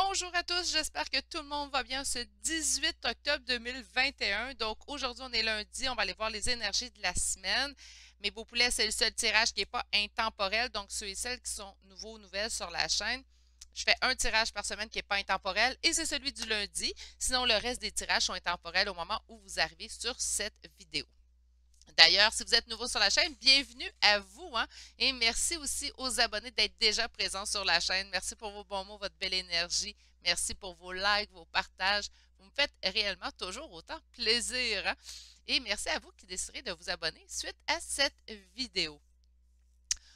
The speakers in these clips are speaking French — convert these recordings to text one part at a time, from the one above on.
Bonjour à tous, j'espère que tout le monde va bien ce 18 octobre 2021. Donc aujourd'hui, on est lundi, on va aller voir les énergies de la semaine. Mes beaux poulets, c'est le seul tirage qui n'est pas intemporel. Donc ceux et celles qui sont nouveaux ou nouvelles sur la chaîne, je fais un tirage par semaine qui n'est pas intemporel et c'est celui du lundi. Sinon, le reste des tirages sont intemporels au moment où vous arrivez sur cette vidéo. D'ailleurs, si vous êtes nouveau sur la chaîne, bienvenue à vous, hein, et merci aussi aux abonnés d'être déjà présents sur la chaîne. Merci pour vos bons mots, votre belle énergie. Merci pour vos likes, vos partages. Vous me faites réellement toujours autant plaisir, hein. Et merci à vous qui déciderez de vous abonner suite à cette vidéo.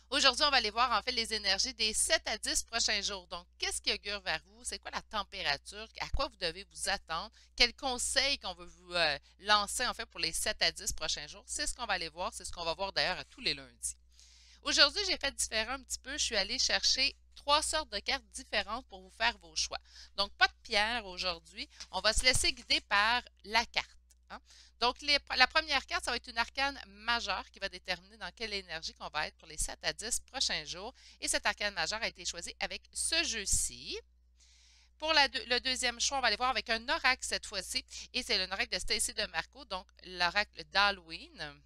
Aujourd'hui, on va aller voir en fait les énergies des 7 à 10 prochains jours. Donc, qu'est-ce qui augure vers vous? C'est quoi la température? À quoi vous devez vous attendre? Quels conseils qu'on veut vous lancer en fait pour les 7 à 10 prochains jours? C'est ce qu'on va aller voir. C'est ce qu'on va voir d'ailleurs à tous les lundis. Aujourd'hui, j'ai fait différent un petit peu. Je suis allée chercher 3 sortes de cartes différentes pour vous faire vos choix. Donc, pas de pierre aujourd'hui. On va se laisser guider par la carte, hein. Donc, la première carte, ça va être une arcane majeure qui va déterminer dans quelle énergie qu'on va être pour les 7 à 10 prochains jours. Et cette arcane majeure a été choisie avec ce jeu-ci. Pour le deuxième choix, on va aller voir avec un oracle cette fois-ci. Et c'est l'oracle de Stacy de Marco, donc l'oracle d'Halloween.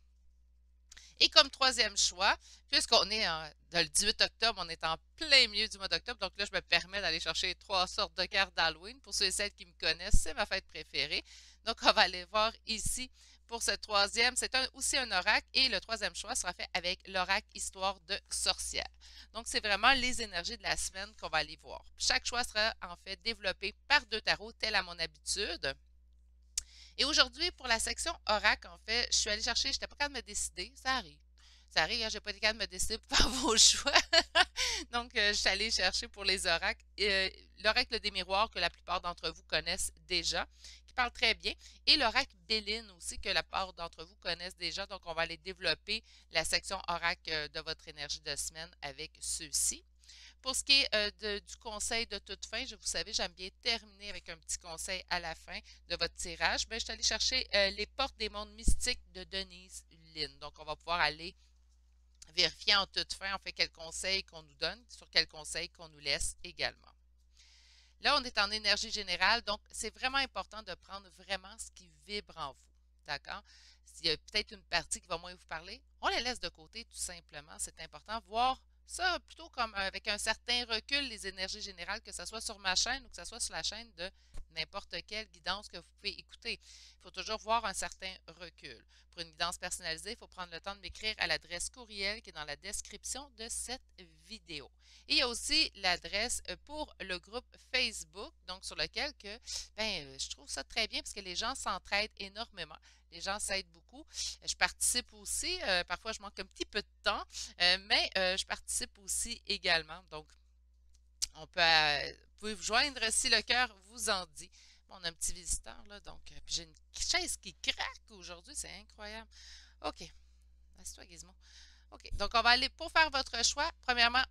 Et comme troisième choix, puisqu'on est dans le 18 octobre, on est en plein milieu du mois d'octobre, donc là, je me permets d'aller chercher 3 sortes de cartes d'Halloween. Pour ceux et celles qui me connaissent, c'est ma fête préférée. Donc, on va aller voir ici pour ce troisième. C'est aussi un oracle et le troisième choix sera fait avec l'oracle Histoire de sorcière. Donc, c'est vraiment les énergies de la semaine qu'on va aller voir. Chaque choix sera en fait développé par 2 tarots, tel à mon habitude. Et aujourd'hui, pour la section oracle, en fait, je suis allée chercher, je n'étais pas capable de me décider. Ça arrive. Ça arrive, hein, je n'ai pas été capable de me décider pour faire vos choix. Donc, je suis allée chercher pour les oracles. L'oracle des miroirs, que la plupart d'entre vous connaissent déjà, qui parle très bien. Et l'oracle Béline aussi, que la plupart d'entre vous connaissent déjà. Donc, on va aller développer la section oracle de votre énergie de semaine avec ceux-ci. Pour ce qui est du conseil de toute fin, vous savez, j'aime bien terminer avec un petit conseil à la fin de votre tirage. Bien, je suis allée chercher les portes des mondes mystiques de Denise Lynn. Donc, on va pouvoir aller vérifier en toute fin, en fait, quel conseil qu'on nous donne, sur quel conseil qu'on nous laisse également. Là, on est en énergie générale, donc c'est vraiment important de prendre vraiment ce qui vibre en vous. D'accord? S'il y a peut-être une partie qui va moins vous parler, on la laisse de côté tout simplement. C'est important. Voir ça plutôt comme avec un certain recul, les énergies générales, que ce soit sur ma chaîne ou que ce soit sur la chaîne de n'importe quelle guidance que vous pouvez écouter. Il faut toujours voir un certain recul. Pour une guidance personnalisée, il faut prendre le temps de m'écrire à l'adresse courriel qui est dans la description de cette vidéo. Et il y a aussi l'adresse pour le groupe Facebook, donc sur lequel que, je trouve ça très bien parce que les gens s'entraident énormément. Les gens s'aident beaucoup. Je participe aussi, parfois je manque un petit peu de temps, mais je participe aussi également. Donc, vous pouvez vous joindre si le cœur vous en dit. Bon, on a un petit visiteur, là, donc, puis j'ai une chaise qui craque aujourd'hui, c'est incroyable. OK, assieds-toi, Gizmo. OK, donc on va aller, pour faire votre choix, premièrement,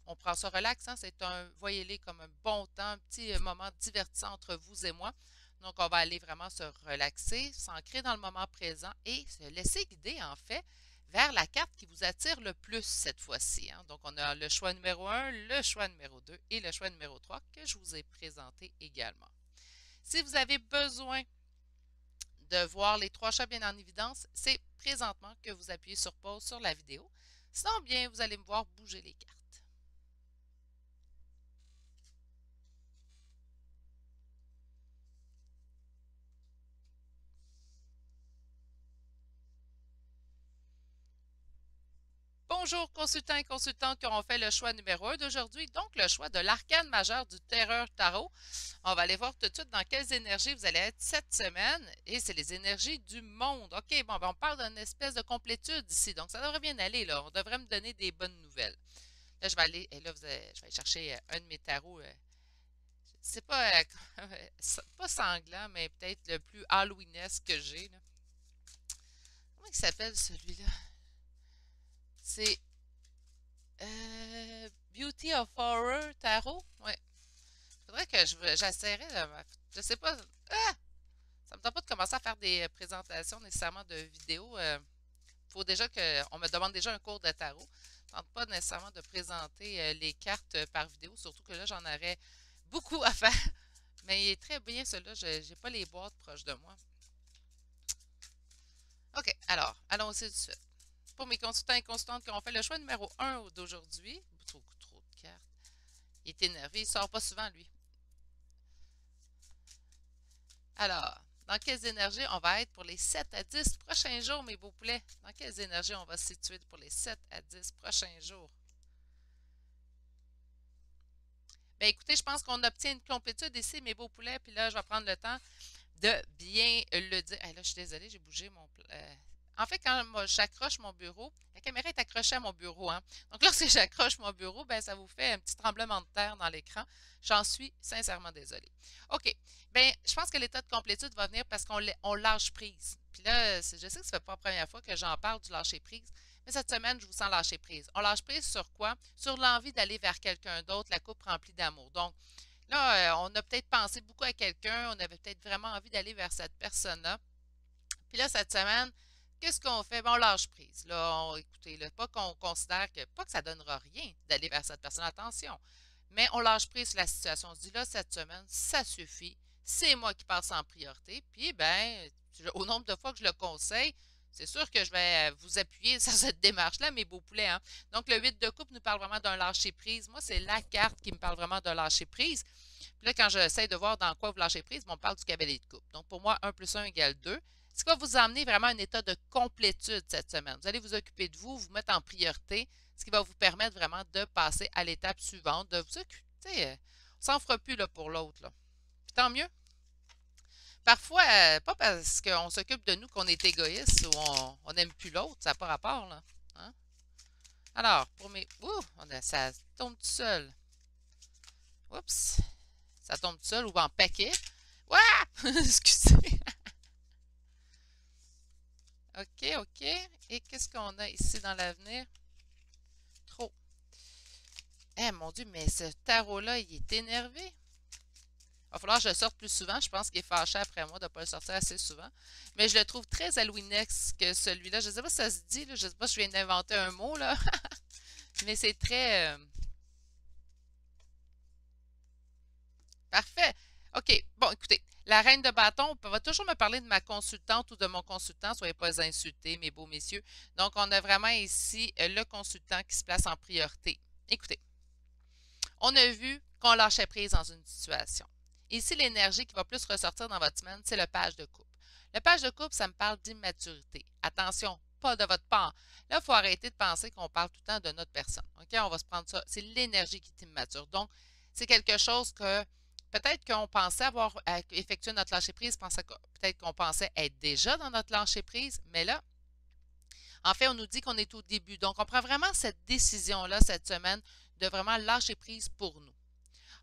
on prend ça relax, hein, voyez-les comme un bon temps, un petit moment divertissant entre vous et moi. Donc, on va aller vraiment se relaxer, s'ancrer dans le moment présent et se laisser guider, en fait, vers la carte qui vous attire le plus cette fois-ci, hein. Donc, on a le choix numéro 1, le choix numéro 2 et le choix numéro 3 que je vous ai présenté également. Si vous avez besoin de voir les 3 choix bien en évidence, c'est présentement que vous appuyez sur pause sur la vidéo. Sinon, bien, vous allez me voir bouger les cartes. Bonjour consultants et consultantes qui auront fait le choix numéro 1 d'aujourd'hui, donc le choix de l'arcane majeur du Terreur Tarot. On va aller voir tout de suite dans quelles énergies vous allez être cette semaine. Et c'est les énergies du monde. OK, bon, ben on parle d'une espèce de complétude ici, donc ça devrait bien aller, là. On devrait me donner des bonnes nouvelles. Là, je vais aller, et là, je vais aller chercher un de mes tarots. C'est pas, pas sanglant, mais peut-être le plus Halloweenesque que j'ai, là. Comment il s'appelle celui-là? C'est Beauty of Horror Tarot? Ouais. Faudrait que j'essaierais. Je sais pas. Ah! Ça me tente pas de commencer à faire des présentations nécessairement de vidéos. Faut déjà on me demande déjà un cours de tarot. Je ne tente pas nécessairement de présenter les cartes par vidéo, surtout que là, j'en aurais beaucoup à faire. Mais il est très bien, celui-là. Je n'ai pas les boîtes proches de moi. OK, alors, allons-y tout de suite. Pour mes consultants et consultantes qui ont fait le choix numéro 1 d'aujourd'hui, trop de cartes. Il est énervé, il sort pas souvent, lui. Alors, dans quelles énergies on va être pour les 7 à 10 prochains jours, mes beaux poulets? Dans quelles énergies on va se situer pour les 7 à 10 prochains jours? Bien, écoutez, je pense qu'on obtient une complétude ici, mes beaux poulets, puis là, je vais prendre le temps de bien le dire. Hey, là, je suis désolée, j'ai bougé mon... En fait, quand moi, j'accroche mon bureau, la caméra est accrochée à mon bureau, hein. Donc, lorsque j'accroche mon bureau, ben, ça vous fait un petit tremblement de terre dans l'écran. J'en suis sincèrement désolée. OK. Bien, je pense que l'état de complétude va venir parce qu'on lâche prise. Puis là, je sais que ça ne fait pas la première fois que j'en parle du lâcher prise, mais cette semaine, je vous sens lâcher prise. On lâche prise sur quoi? Sur l'envie d'aller vers quelqu'un d'autre, la coupe remplie d'amour. Donc, là, on a peut-être pensé beaucoup à quelqu'un, on avait peut-être vraiment envie d'aller vers cette personne-là. Puis là, cette semaine, qu'est-ce qu'on fait? Bon, on lâche prise. Là, écoutez, là, pas qu'on considère que, pas que ça ne donnera rien d'aller vers cette personne, attention, mais on lâche prise sur la situation. On se dit là, cette semaine, ça suffit. C'est moi qui passe en priorité. Puis, ben, au nombre de fois que je le conseille, c'est sûr que je vais vous appuyer sur cette démarche-là, mes beaux poulets. Hein? Donc, le 8 de coupe nous parle vraiment d'un lâcher-prise. Moi, c'est la carte qui me parle vraiment d'un lâcher-prise. Puis là, quand j'essaie de voir dans quoi vous lâchez prise, on parle du cavalier de coupe. Donc, pour moi, 1 plus 1 égale 2. Ce qui va vous emmener vraiment à un état de complétude cette semaine. Vous allez vous occuper de vous, vous mettre en priorité, ce qui va vous permettre vraiment de passer à l'étape suivante, de vous occuper. On s'en fera plus là, pour l'autre. Puis tant mieux. Parfois, pas parce qu'on s'occupe de nous qu'on est égoïste ou on n'aime plus l'autre, ça n'a pas rapport. Là. Hein? Alors, pour mes... Ouh, ça tombe tout seul. Oups. Ça tombe tout seul ou en paquet. Ouah! Excusez. OK, OK. Et qu'est-ce qu'on a ici dans l'avenir? Trop. Eh mon Dieu, mais ce tarot-là, il est énervé. Il va falloir que je le sorte plus souvent. Je pense qu'il est fâché après moi de ne pas le sortir assez souvent. Mais je le trouve très Halloweenesque que celui-là. Je ne sais pas si ça se dit. Là. Je ne sais pas si je viens d'inventer un mot. Là. Mais c'est très... Parfait. OK. Bon, écoutez. La reine de bâton va toujours me parler de ma consultante ou de mon consultant. Soyez pas insultés, mes beaux messieurs. Donc, on a vraiment ici le consultant qui se place en priorité. Écoutez, on a vu qu'on lâchait prise dans une situation. Ici, l'énergie qui va plus ressortir dans votre semaine, c'est le page de coupe. Le page de coupe, ça me parle d'immaturité. Attention, pas de votre part. Là, il faut arrêter de penser qu'on parle tout le temps de notre personne. OK? On va se prendre ça. C'est l'énergie qui est immature. Donc, c'est quelque chose que peut-être qu'on pensait avoir effectué notre lâcher-prise, peut-être qu'on pensait être déjà dans notre lâcher-prise, mais là, en fait, on nous dit qu'on est au début. Donc, on prend vraiment cette décision-là cette semaine de vraiment lâcher prise pour nous.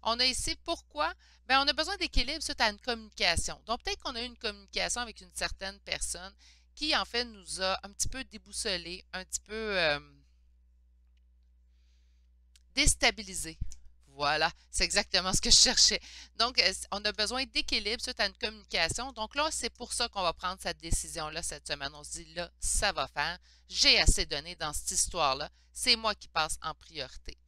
On a ici pourquoi? Bien, on a besoin d'équilibre suite à une communication. Donc, peut-être qu'on a eu une communication avec une certaine personne qui, en fait, nous a un petit peu déboussolé, un petit peu déstabilisé. Voilà, c'est exactement ce que je cherchais. Donc, on a besoin d'équilibre suite à une communication. Donc là, c'est pour ça qu'on va prendre cette décision-là cette semaine. On se dit, là, ça va faire. J'ai assez donné dans cette histoire-là. C'est moi qui passe en priorité.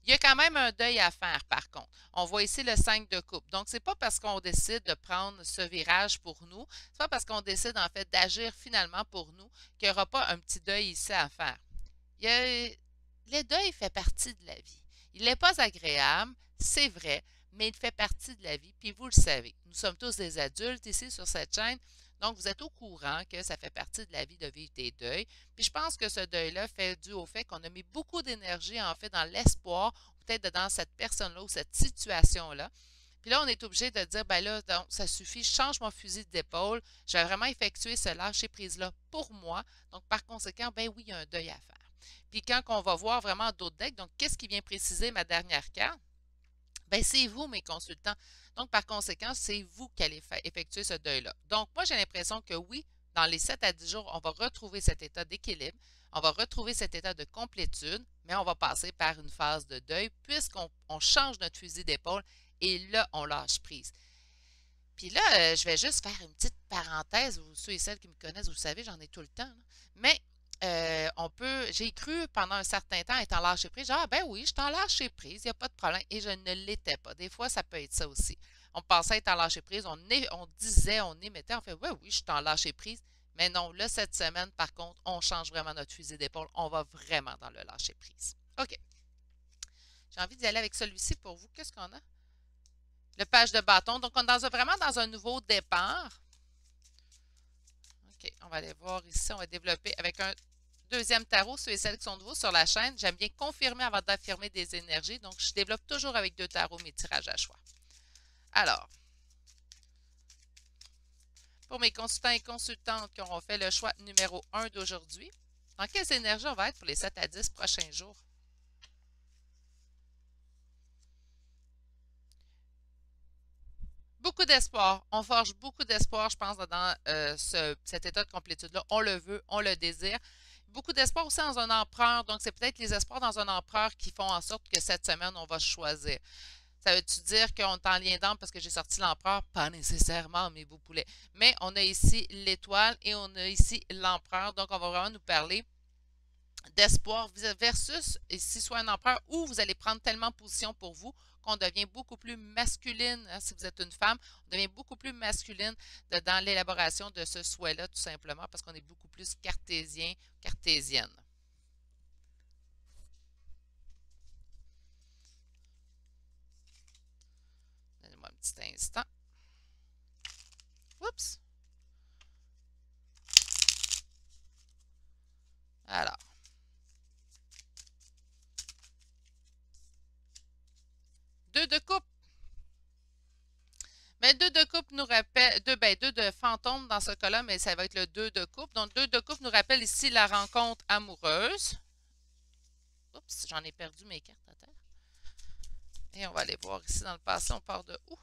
Il y a quand même un deuil à faire, par contre. On voit ici le 5 de coupe. Donc, c'est pas parce qu'on décide de prendre ce virage pour nous, c'est pas parce qu'on décide, en fait, d'agir finalement pour nous qu'il n'y aura pas un petit deuil ici à faire. Le deuil fait partie de la vie. Il n'est pas agréable, c'est vrai, mais il fait partie de la vie, puis vous le savez. Nous sommes tous des adultes ici sur cette chaîne, donc vous êtes au courant que ça fait partie de la vie de vivre des deuils. Puis je pense que ce deuil-là fait dû au fait qu'on a mis beaucoup d'énergie, en fait, dans l'espoir, peut-être dans cette personne-là ou cette situation-là. Puis là, on est obligé de dire, ben là, donc, ça suffit, je change mon fusil d'épaule, je vais vraiment effectuer ce lâcher-prise-là pour moi. Donc, par conséquent, ben oui, il y a un deuil à faire. Puis quand on va voir vraiment d'autres decks, donc qu'est-ce qui vient préciser ma dernière carte? Ben c'est vous, mes consultants. Donc, par conséquent, c'est vous qui allez effectuer ce deuil-là. Donc, moi, j'ai l'impression que oui, dans les 7 à 10 jours, on va retrouver cet état d'équilibre, on va retrouver cet état de complétude, mais on va passer par une phase de deuil puisqu'on change notre fusil d'épaule et là, on lâche prise. Puis là, je vais juste faire une petite parenthèse. Ceux et celles qui me connaissent, vous savez, j'en ai tout le temps. Là. Mais j'ai cru pendant un certain temps être en lâcher prise. Genre, ah ben oui, je suis en lâcher prise, il n'y a pas de problème. Et je ne l'étais pas. Des fois, ça peut être ça aussi. On pensait être en lâcher prise, on disait, on émettait, on fait, ouais, oui, je suis en lâcher prise. Mais non, là, cette semaine, par contre, on change vraiment notre fusil d'épaule. On va vraiment dans le lâcher prise. OK. J'ai envie d'y aller avec celui-ci pour vous. Qu'est-ce qu'on a? Le page de bâton. Donc, on est vraiment dans un nouveau départ. OK, on va aller voir ici. On va développer avec un deuxième tarot, ceux et celles qui sont nouveaux sur la chaîne. J'aime bien confirmer avant d'affirmer des énergies. Donc, je développe toujours avec 2 tarots mes tirages à choix. Alors, pour mes consultants et consultantes qui auront fait le choix numéro 1 d'aujourd'hui, dans quelles énergies on va être pour les 7 à 10 prochains jours? Beaucoup d'espoir. On forge beaucoup d'espoir, je pense, dans cet état de complétude-là. On le veut, on le désire. Beaucoup d'espoir aussi dans un empereur. Donc, c'est peut-être les espoirs dans un empereur qui font en sorte que cette semaine, on va choisir. Ça veut-tu dire qu'on est en lien d'âme parce que j'ai sorti l'empereur? Pas nécessairement, mes beaux poulets. Mais on a ici l'étoile et on a ici l'empereur. Donc, on va vraiment nous parler d'espoir versus ici soit un empereur où vous allez prendre tellement position pour vous qu'on devient beaucoup plus masculine. Hein, si vous êtes une femme, on devient beaucoup plus masculine dans l'élaboration de ce souhait-là, tout simplement, parce qu'on est beaucoup plus cartésien, cartésienne. Donnez-moi un petit instant. Oups! Alors. Deux de coupe. Mais deux de coupe nous rappelle, deux de fantôme dans ce cas-là, mais ça va être le 2 de coupe. Donc, 2 de coupe nous rappelle ici la rencontre amoureuse. Oups, j'en ai perdu mes cartes à terre. Et on va aller voir ici dans le passé, on part de où?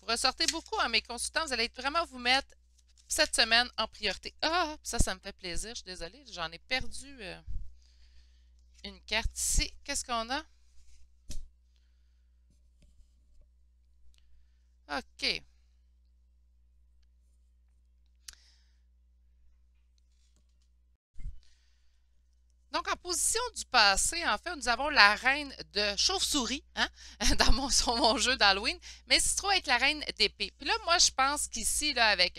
Vous ressortez beaucoup à mes consultants, vous allez vraiment vous mettre cette semaine en priorité. Ah, ça me fait plaisir, je suis désolée, j'en ai perdu une carte ici. Qu'est-ce qu'on a? OK. Donc, en position du passé, en fait, nous avons la reine de chauve-souris, hein, sur mon jeu d'Halloween, mais c'est trop être la reine d'épée. Puis là, moi, je pense qu'ici, là, avec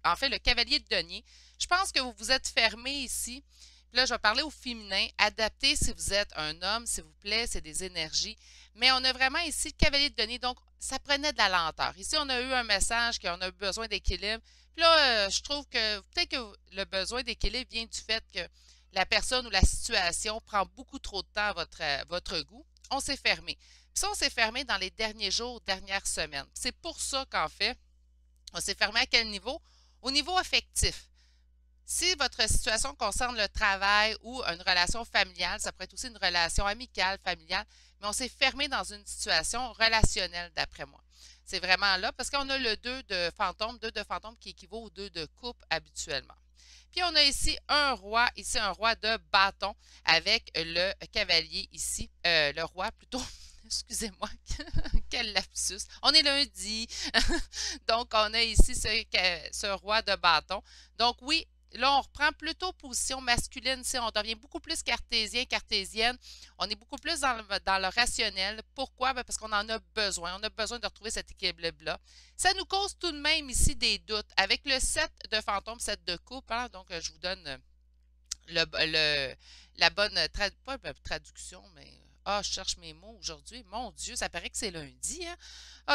en fait, le cavalier de denier, je pense que vous vous êtes fermé ici. Puis là, je vais parler au féminin. Adaptez si vous êtes un homme, s'il vous plaît, c'est des énergies. Mais on a vraiment ici le cavalier de denier, donc ça prenait de la lenteur. Ici, on a eu un message qu'on a besoin d'équilibre. Puis là, je trouve que peut-être que le besoin d'équilibre vient du fait que la personne ou la situation prend beaucoup trop de temps à votre goût, on s'est fermé. Puis ça, on s'est fermé dans les derniers jours, dernières semaines. C'est pour ça qu'en fait, on s'est fermé à quel niveau? Au niveau affectif. Si votre situation concerne le travail ou une relation familiale, ça pourrait être aussi une relation amicale, familiale, mais on s'est fermé dans une situation relationnelle, d'après moi. C'est vraiment là, parce qu'on a le 2 de fantôme qui équivaut au 2 de coupe habituellement. Puis on a ici un roi de bâton avec le cavalier ici, le roi plutôt. Excusez-moi, quel lapsus. On est lundi. Donc, on a ici ce roi de bâton. Donc, oui, là, on reprend plutôt position masculine. On devient beaucoup plus cartésien, cartésienne. On est beaucoup plus dans le rationnel. Pourquoi? Parce qu'on en a besoin. On a besoin de retrouver cet équilibre-là. Ça nous cause tout de même ici des doutes. Avec le 7 de fantôme, 7 de coupe, hein, donc je vous donne la bonne pas traduction, mais je cherche mes mots aujourd'hui. Mon Dieu, ça paraît que c'est lundi, hein?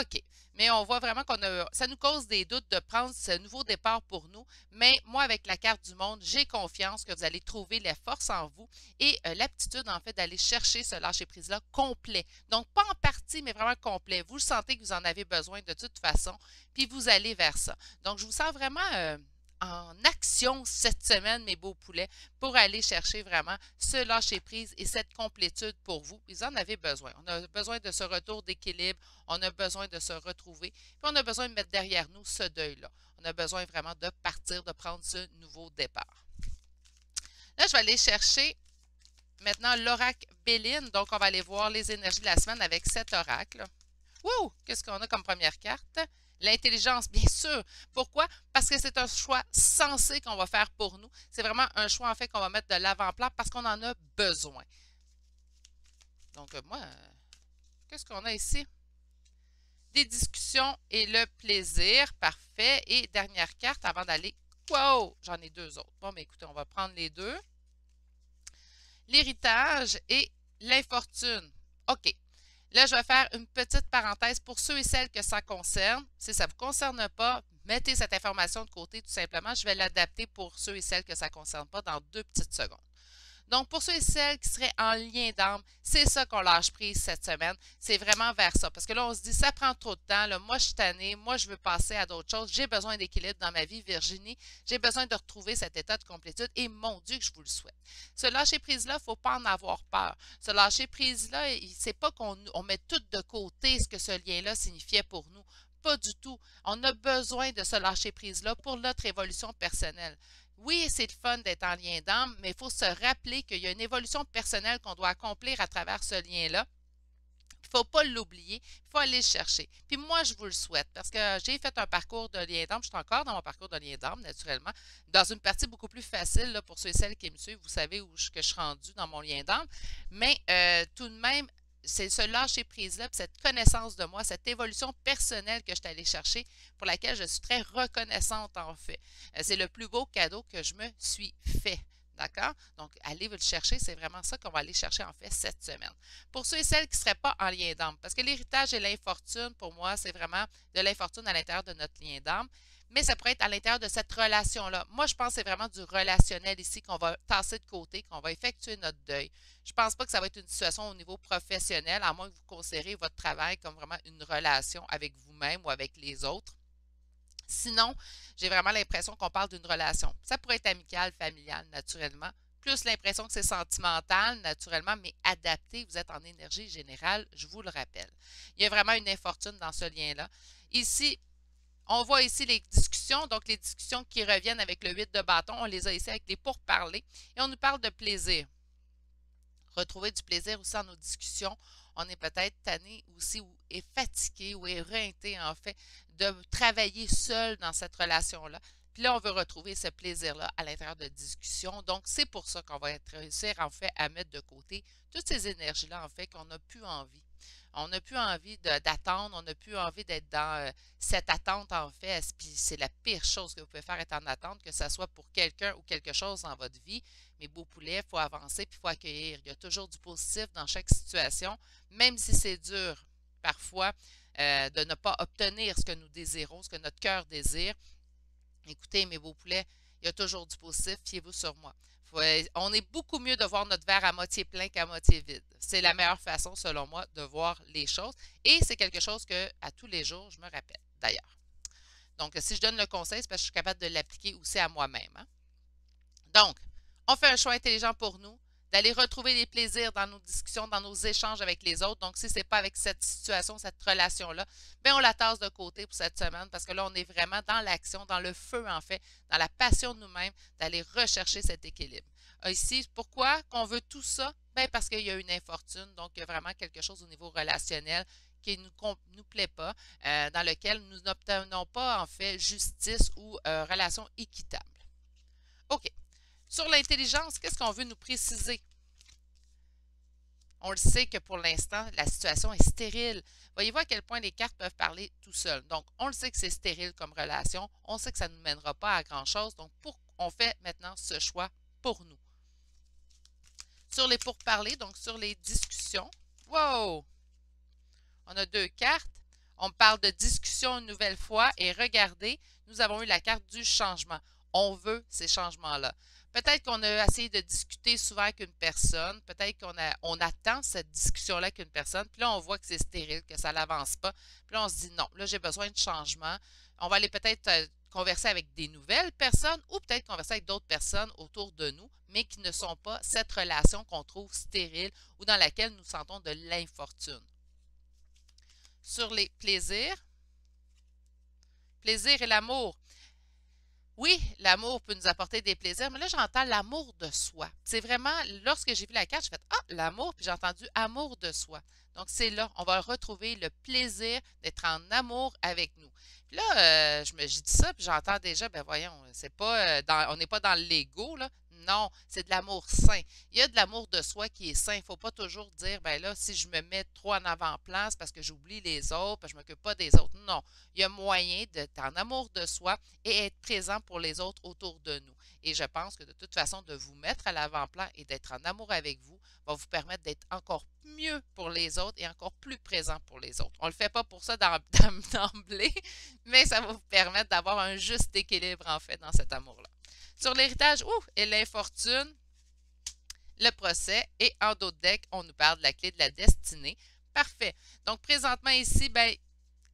OK. Mais on voit vraiment ça nous cause des doutes de prendre ce nouveau départ pour nous. Mais moi, avec la carte du monde, j'ai confiance que vous allez trouver les forces en vous et l'aptitude, en fait, d'aller chercher ce lâcher-prise-là complet. Donc, pas en partie, mais vraiment complet. Vous le sentez que vous en avez besoin de toute façon, puis vous allez vers ça. Donc, je vous sens vraiment en action cette semaine, mes beaux poulets, pour aller chercher vraiment ce lâcher-prise et cette complétude pour vous. Vous en avez besoin. On a besoin de ce retour d'équilibre, on a besoin de se retrouver, puis on a besoin de mettre derrière nous ce deuil-là. On a besoin vraiment de partir, de prendre ce nouveau départ. Là, je vais aller chercher maintenant l'oracle Béline. Donc, on va aller voir les énergies de la semaine avec cet oracle. Wouh! Qu'est-ce qu'on a comme première carte? L'intelligence, bien sûr. Pourquoi? Parce que c'est un choix sensé qu'on va faire pour nous. C'est vraiment un choix, en fait, qu'on va mettre de l'avant-plan parce qu'on en a besoin. Donc, moi, qu'est-ce qu'on a ici? Des discussions et le plaisir. Parfait. Et dernière carte avant d'aller. Wow! J'en ai deux autres. Bon, mais écoutez, on va prendre les deux. L'héritage et l'infortune. OK. Là, je vais faire une petite parenthèse pour ceux et celles que ça concerne. Si ça ne vous concerne pas, mettez cette information de côté tout simplement. Je vais l'adapter pour ceux et celles que ça ne concerne pas dans 2 petites secondes. Donc, pour ceux et celles qui seraient en lien d'âme, c'est ça qu'on lâche prise cette semaine. C'est vraiment vers ça. Parce que là, on se dit, ça prend trop de temps. Là, moi, je suis tannée. Moi, je veux passer à d'autres choses. J'ai besoin d'équilibre dans ma vie, Virginie. J'ai besoin de retrouver cet état de complétude. Et mon Dieu, que je vous le souhaite. Ce lâcher-prise-là, il ne faut pas en avoir peur. Ce lâcher-prise-là, c'est pas qu'on met tout de côté ce que ce lien-là signifiait pour nous. Pas du tout. On a besoin de ce lâcher-prise-là pour notre évolution personnelle. Oui, c'est le fun d'être en lien d'âme, mais il faut se rappeler qu'il y a une évolution personnelle qu'on doit accomplir à travers ce lien-là. Il ne faut pas l'oublier, il faut aller le chercher. Puis moi, je vous le souhaite parce que j'ai fait un parcours de lien d'âme. Je suis encore dans mon parcours de lien d'âme, naturellement, dans une partie beaucoup plus facile là, pour ceux et celles qui me suivent. Vous savez que je suis rendue dans mon lien d'âme. Mais tout de même, c'est ce lâcher-prise-là, cette connaissance de moi, cette évolution personnelle que je suis allée chercher, pour laquelle je suis très reconnaissante en fait. C'est le plus beau cadeau que je me suis fait. D'accord? Donc, allez vous le chercher. C'est vraiment ça qu'on va aller chercher en fait cette semaine. Pour ceux et celles qui ne seraient pas en lien d'âme, parce que l'héritage et l'infortune, pour moi, c'est vraiment de l'infortune à l'intérieur de notre lien d'âme, mais ça pourrait être à l'intérieur de cette relation-là. Moi, je pense que c'est vraiment du relationnel ici qu'on va tasser de côté, qu'on va effectuer notre deuil. Je ne pense pas que ça va être une situation au niveau professionnel, à moins que vous considérez votre travail comme vraiment une relation avec vous-même ou avec les autres. Sinon, j'ai vraiment l'impression qu'on parle d'une relation. Ça pourrait être amicale, familiale, naturellement. Plus l'impression que c'est sentimental, naturellement, mais adapté. Vous êtes en énergie générale, je vous le rappelle. Il y a vraiment une infortune dans ce lien-là. Ici, on voit ici les discussions, donc les discussions qui reviennent avec le 8 de bâton. On les a ici avec les pourparlers. Et on nous parle de plaisir. Retrouver du plaisir aussi dans nos discussions. On est peut-être tanné aussi ou est fatigué ou est éreinté, en fait, de travailler seul dans cette relation-là. Puis là, on veut retrouver ce plaisir-là à l'intérieur de discussions. Donc, c'est pour ça qu'on va réussir, en fait, à mettre de côté toutes ces énergies-là, en fait, qu'on n'a plus envie. On n'a plus envie d'attendre, on n'a plus envie d'être dans cette attente, en fait. Puis c'est la pire chose que vous pouvez faire, être en attente, que ce soit pour quelqu'un ou quelque chose dans votre vie. Mes beaux poulets, il faut avancer puis il faut accueillir. Il y a toujours du positif dans chaque situation, même si c'est dur parfois de ne pas obtenir ce que nous désirons, ce que notre cœur désire. Écoutez, mes beaux poulets, il y a toujours du positif, fiez-vous sur moi. On est beaucoup mieux de voir notre verre à moitié plein qu'à moitié vide. C'est la meilleure façon, selon moi, de voir les choses. Et c'est quelque chose que, à tous les jours, je me rappelle, d'ailleurs. Donc, si je donne le conseil, c'est parce que je suis capable de l'appliquer aussi à moi-même. Hein? Donc, on fait un choix intelligent pour nous, d'aller retrouver les plaisirs dans nos discussions, dans nos échanges avec les autres. Donc, si ce n'est pas avec cette situation, cette relation-là, bien, on la tasse de côté pour cette semaine parce que là, on est vraiment dans l'action, dans le feu, en fait, dans la passion de nous-mêmes, d'aller rechercher cet équilibre. Ici, pourquoi qu'on veut tout ça? Bien, parce qu'il y a une infortune, donc il y a vraiment quelque chose au niveau relationnel qui ne nous plaît pas, dans lequel nous n'obtenons pas, en fait, justice ou relation équitable. OK. Sur l'intelligence, qu'est-ce qu'on veut nous préciser? On le sait que pour l'instant, la situation est stérile. Voyez-vous à quel point les cartes peuvent parler tout seuls. Donc, on le sait que c'est stérile comme relation. On sait que ça ne nous mènera pas à grand-chose. Donc, on fait maintenant ce choix pour nous. Sur les pourparlers, donc sur les discussions. Wow! On a 2 cartes. On parle de discussion une nouvelle fois. Et regardez, nous avons eu la carte du changement. On veut ces changements-là. Peut-être qu'on a essayé de discuter souvent avec une personne, peut-être qu'on attend cette discussion-là avec une personne, puis là, on voit que c'est stérile, que ça n'avance pas. Puis là, on se dit non, là, j'ai besoin de changement. On va aller peut-être converser avec des nouvelles personnes ou peut-être converser avec d'autres personnes autour de nous, mais qui ne sont pas cette relation qu'on trouve stérile ou dans laquelle nous sentons de l'infortune. Sur les plaisirs, plaisir et l'amour. Oui, l'amour peut nous apporter des plaisirs, mais là, j'entends l'amour de soi. C'est vraiment, lorsque j'ai vu la carte, j'ai fait ah, l'amour, puis j'ai entendu amour de soi. Donc, c'est là, on va retrouver le plaisir d'être en amour avec nous. Puis là, je dis ça, puis j'entends déjà, ben voyons, c'est pas on n'est pas dans l'ego, là. Non, c'est de l'amour sain. Il y a de l'amour de soi qui est sain. Il ne faut pas toujours dire, ben là, si je me mets trop en avant-plan, c'est parce que j'oublie les autres, parce que je ne m'occupe pas des autres. Non, il y a moyen d'être en amour de soi et être présent pour les autres autour de nous. Et je pense que de toute façon, de vous mettre à l'avant-plan et d'être en amour avec vous va vous permettre d'être encore mieux pour les autres et encore plus présent pour les autres. On ne le fait pas pour ça d'emblée, mais ça va vous permettre d'avoir un juste équilibre, en fait, dans cet amour-là. Sur l'héritage, et l'infortune, le procès, et en d'autres decks, on nous parle de la clé de la destinée. Parfait. Donc, présentement ici, ben,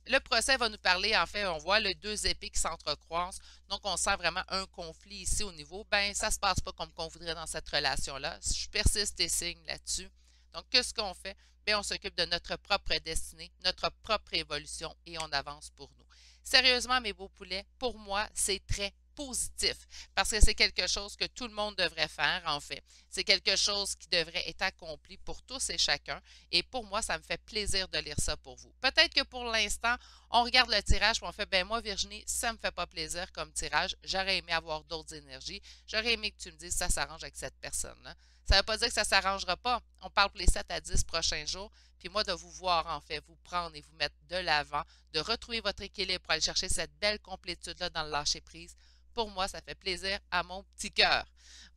le procès va nous parler, en fait, on voit les deux épées qui s'entrecroisent. Donc, on sent vraiment un conflit ici au niveau. Ben, ça ne se passe pas comme qu'on voudrait dans cette relation-là. Je persiste et signe là-dessus. Donc, qu'est-ce qu'on fait? Bien, on s'occupe de notre propre destinée, notre propre évolution et on avance pour nous. Sérieusement, mes beaux poulets, pour moi, c'est très positif parce que c'est quelque chose que tout le monde devrait faire, en fait. C'est quelque chose qui devrait être accompli pour tous et chacun. Et pour moi, ça me fait plaisir de lire ça pour vous. Peut-être que pour l'instant, on regarde le tirage et on fait, ben moi, Virginie, ça ne me fait pas plaisir comme tirage. J'aurais aimé avoir d'autres énergies. J'aurais aimé que tu me dises ça s'arrange avec cette personne-là. Ça ne veut pas dire que ça ne s'arrangera pas. On parle pour les 7 à 10 prochains jours. Puis moi, de vous voir, en fait, vous prendre et vous mettre de l'avant, de retrouver votre équilibre pour aller chercher cette belle complétude-là dans le lâcher-prise. Pour moi, ça fait plaisir à mon petit cœur.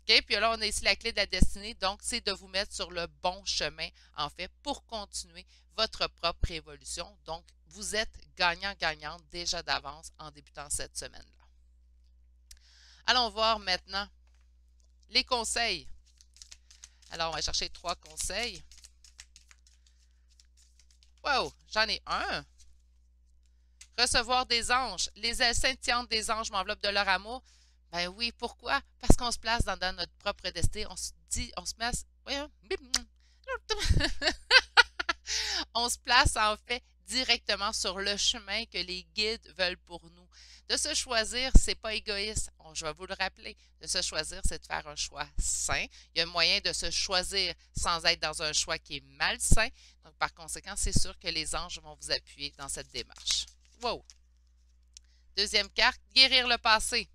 OK? Puis là, on a ici la clé de la destinée. Donc, c'est de vous mettre sur le bon chemin, en fait, pour continuer votre propre évolution. Donc, vous êtes gagnant-gagnante déjà d'avance en débutant cette semaine-là. Allons voir maintenant les conseils. Alors, on va chercher 3 conseils. Wow, j'en ai un. Recevoir des anges. Les ailes scintillantes des anges m'enveloppent de leur amour. Ben oui, pourquoi? Parce qu'on se place dans notre propre destinée. On se dit, on se place. Voyons. On se place en fait directement sur le chemin que les guides veulent pour nous. De se choisir, c'est pas égoïste. Je vais vous le rappeler. De se choisir, c'est de faire un choix sain. Il y a un moyen de se choisir sans être dans un choix qui est malsain. Donc, par conséquent, c'est sûr que les anges vont vous appuyer dans cette démarche. Wow! Deuxième carte, guérir le passé.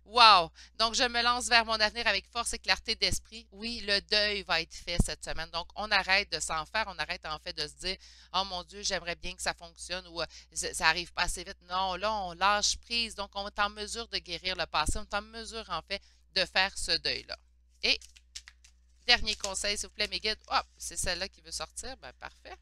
Wow! Donc, je me lance vers mon avenir avec force et clarté d'esprit. Oui, le deuil va être fait cette semaine. Donc, on arrête de s'en faire. On arrête en fait de se dire, oh mon Dieu, j'aimerais bien que ça fonctionne ou ça arrive pas assez vite. Non, là, on lâche prise. Donc, on est en mesure de guérir le passé. On est en mesure, en fait, de faire ce deuil-là. Et, dernier conseil, s'il vous plaît, mes guides. Hop, c'est celle-là qui veut sortir. Ben, parfait.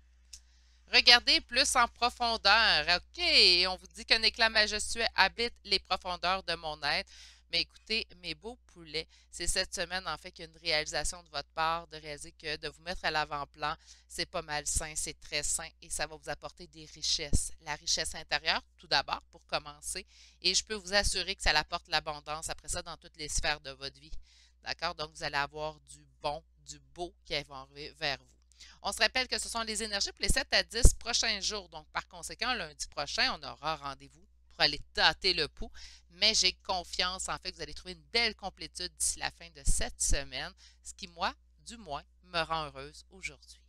Regardez plus en profondeur. OK, on vous dit qu'un éclat majestueux habite les profondeurs de mon être. Mais écoutez, mes beaux poulets, c'est cette semaine en fait qu'il y a une réalisation de votre part, de réaliser que de vous mettre à l'avant-plan, c'est pas mal sain, c'est très sain et ça va vous apporter des richesses. La richesse intérieure, tout d'abord, pour commencer. Et je peux vous assurer que ça apporte l'abondance après ça dans toutes les sphères de votre vie. D'accord? Donc, vous allez avoir du bon, du beau qui va arriver vers vous. On se rappelle que ce sont les énergies pour les 7 à 10 prochains jours. Donc, par conséquent, lundi prochain, on aura rendez-vous pour aller tâter le pouls. Mais j'ai confiance en fait que vous allez trouver une belle complétude d'ici la fin de cette semaine, ce qui, moi, du moins, me rend heureuse aujourd'hui.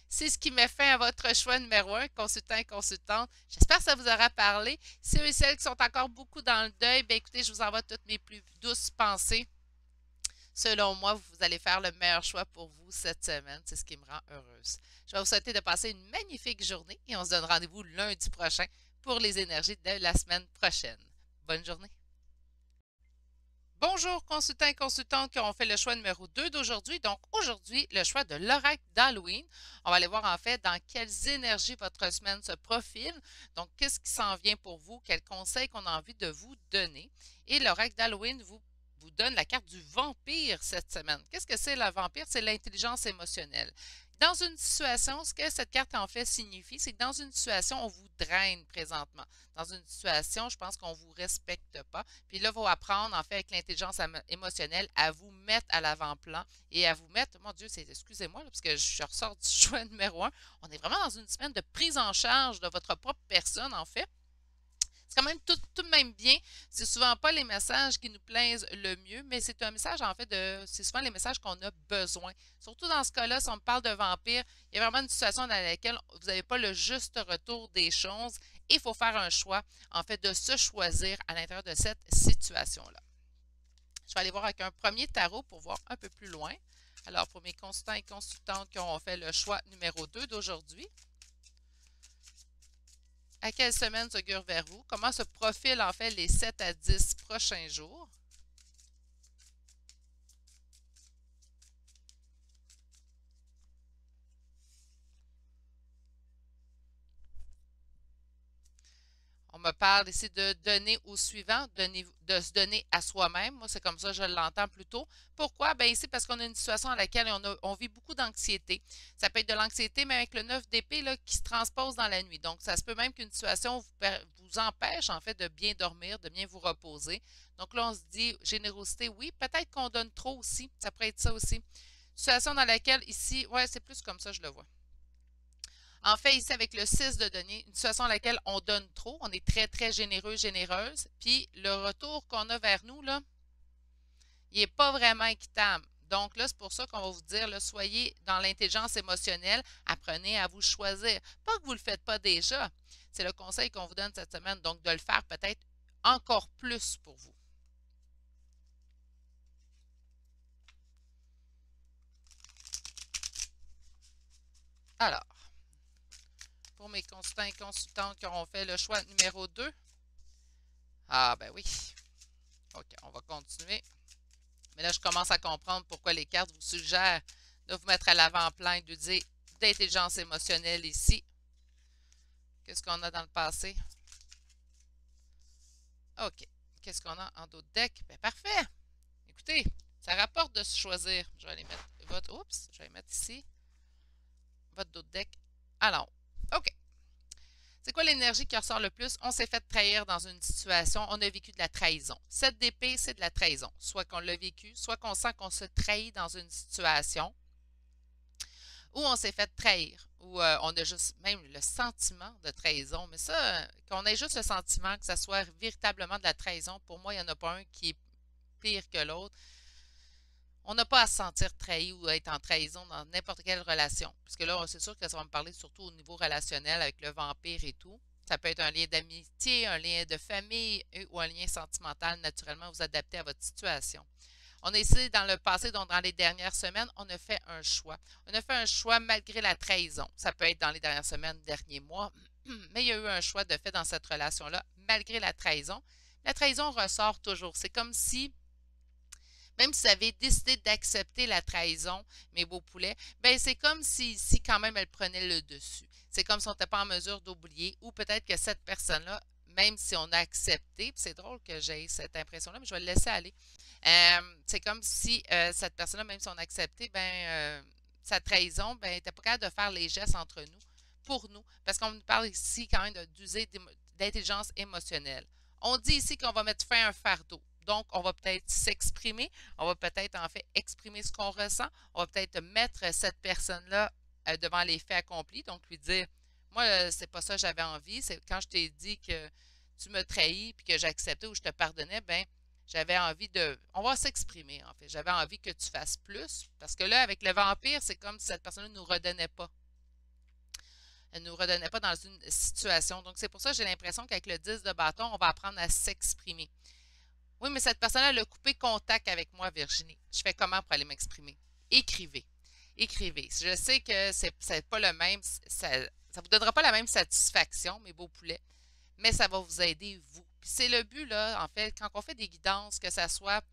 C'est ce qui met fin à votre choix numéro 1, consultant et consultante. J'espère que ça vous aura parlé. Ceux et celles qui sont encore beaucoup dans le deuil, bien écoutez, je vous envoie toutes mes plus douces pensées. Selon moi, vous allez faire le meilleur choix pour vous cette semaine. C'est ce qui me rend heureuse. Je vais vous souhaiter de passer une magnifique journée et on se donne rendez-vous lundi prochain pour les énergies de la semaine prochaine. Bonne journée. Bonjour consultants et consultantes qui ont fait le choix numéro 2 d'aujourd'hui. Donc aujourd'hui, le choix de l'oracle d'Halloween. On va aller voir en fait dans quelles énergies votre semaine se profile. Donc qu'est-ce qui s'en vient pour vous, quels conseils qu'on a envie de vous donner. Et l'oracle d'Halloween vous donne la carte du vampire cette semaine. Qu'est-ce que c'est le vampire? C'est l'intelligence émotionnelle. Dans une situation, ce que cette carte en fait signifie, c'est que dans une situation, on vous draine présentement. Dans une situation, je pense qu'on ne vous respecte pas. Puis là, il faut apprendre en fait avec l'intelligence émotionnelle à vous mettre à l'avant-plan et à vous mettre, mon Dieu, excusez-moi, parce que je ressors du choix numéro 1. On est vraiment dans une semaine de prise en charge de votre propre personne en fait. C'est quand même tout de même bien. C'est souvent pas les messages qui nous plaisent le mieux, mais c'est un message, en fait, c'est souvent les messages qu'on a besoin. Surtout dans ce cas-là, si on me parle de vampire, il y a vraiment une situation dans laquelle vous n'avez pas le juste retour des choses Et il faut faire un choix, en fait, de se choisir à l'intérieur de cette situation-là. Je vais aller voir avec un premier tarot pour voir un peu plus loin. Alors, pour mes consultants et consultantes qui ont fait le choix numéro 2 d'aujourd'hui, à quelle semaine s'augure vers vous? Comment se profilent en fait les 7 à 10 prochains jours? On me parle ici de donner au suivant, de se donner à soi-même. Moi, c'est comme ça, je l'entends plutôt. Pourquoi? Bien ici, parce qu'on a une situation dans laquelle on vit beaucoup d'anxiété. Ça peut être de l'anxiété, mais avec le 9 d'épée qui se transpose dans la nuit. Donc, ça se peut même qu'une situation vous empêche, en fait, de bien dormir, de bien vous reposer. Donc là, on se dit, générosité, oui. Peut-être qu'on donne trop aussi. Ça pourrait être ça aussi. Situation dans laquelle, ici, ouais, c'est plus comme ça, je le vois. En fait, ici, avec le 6 de denier, une situation dans laquelle on donne trop, on est très, très généreux, généreuse, puis le retour qu'on a vers nous, là, il n'est pas vraiment équitable. Donc là, c'est pour ça qu'on va vous dire, là, soyez dans l'intelligence émotionnelle, apprenez à vous choisir. Pas que vous ne le faites pas déjà, c'est le conseil qu'on vous donne cette semaine, donc de le faire peut-être encore plus pour vous. Alors, pour mes consultants et consultantes qui auront fait le choix numéro 2, ah ben oui, OK, on va continuer. Mais là, je commence à comprendre pourquoi les cartes vous suggèrent de vous mettre à l'avant-plan et de dire d'intelligence émotionnelle ici. Qu'est-ce qu'on a dans le passé? OK. Qu'est-ce qu'on a en d'autres decks? Bien, parfait. Écoutez, ça rapporte de se choisir. Je vais aller mettre votre... Oups, je vais mettre ici. Votre d'autres deck. Alors, OK. C'est quoi l'énergie qui ressort le plus? On s'est fait trahir dans une situation, on a vécu de la trahison. 7 d'épée, c'est de la trahison. Soit qu'on l'a vécu, soit qu'on sent qu'on se trahit dans une situation, ou on s'est fait trahir, ou on a juste même le sentiment de trahison. Mais ça, qu'on ait juste le sentiment que ça soit véritablement de la trahison, pour moi, il n'y en a pas un qui est pire que l'autre. On n'a pas à se sentir trahi ou à être en trahison dans n'importe quelle relation. Parce que là, c'est sûr que ça va me parler surtout au niveau relationnel avec le vampire et tout. Ça peut être un lien d'amitié, un lien de famille ou un lien sentimental. Naturellement, vous adaptez à votre situation. On a ici, dans le passé, donc dans les dernières semaines, on a fait un choix. On a fait un choix malgré la trahison. Ça peut être dans les dernières semaines, derniers mois, mais il y a eu un choix de fait dans cette relation-là, malgré la trahison. La trahison ressort toujours. C'est comme si même si vous avez décidé d'accepter la trahison, mes beaux poulets, ben c'est comme si ici, quand même, elle prenait le dessus. C'est comme si on n'était pas en mesure d'oublier, ou peut-être que cette personne-là, même si on a accepté, c'est drôle que j'ai cette impression-là, mais je vais le laisser aller. C'est comme si cette personne-là, même si on a accepté, sa trahison, ben, n'était pas capable de faire les gestes entre nous, pour nous, parce qu'on nous parle ici quand même d'user d'intelligence émotionnelle. On dit ici qu'on va mettre fin à un fardeau. Donc, on va peut-être s'exprimer, on va peut-être en fait exprimer ce qu'on ressent, on va peut-être mettre cette personne-là devant les faits accomplis, donc lui dire, moi, c'est pas ça que j'avais envie, c'est quand je t'ai dit que tu me trahis puis que j'acceptais ou je te pardonnais, ben j'avais envie de... On va s'exprimer, en fait. J'avais envie que tu fasses plus, parce que là, avec le vampire, c'est comme si cette personne-là ne nous redonnait pas. Elle ne nous redonnait pas dans une situation. Donc, c'est pour ça que j'ai l'impression qu'avec le 10 de bâton, on va apprendre à s'exprimer. Oui, mais cette personne-là, elle a coupé contact avec moi, Virginie. Je fais comment pour aller m'exprimer? Écrivez. Écrivez. Je sais que c'est pas le même, ça ne vous donnera pas la même satisfaction, mes beaux poulets, mais ça va vous aider, vous. Puis c'est le but, là, en fait, quand on fait des guidances, que ça soit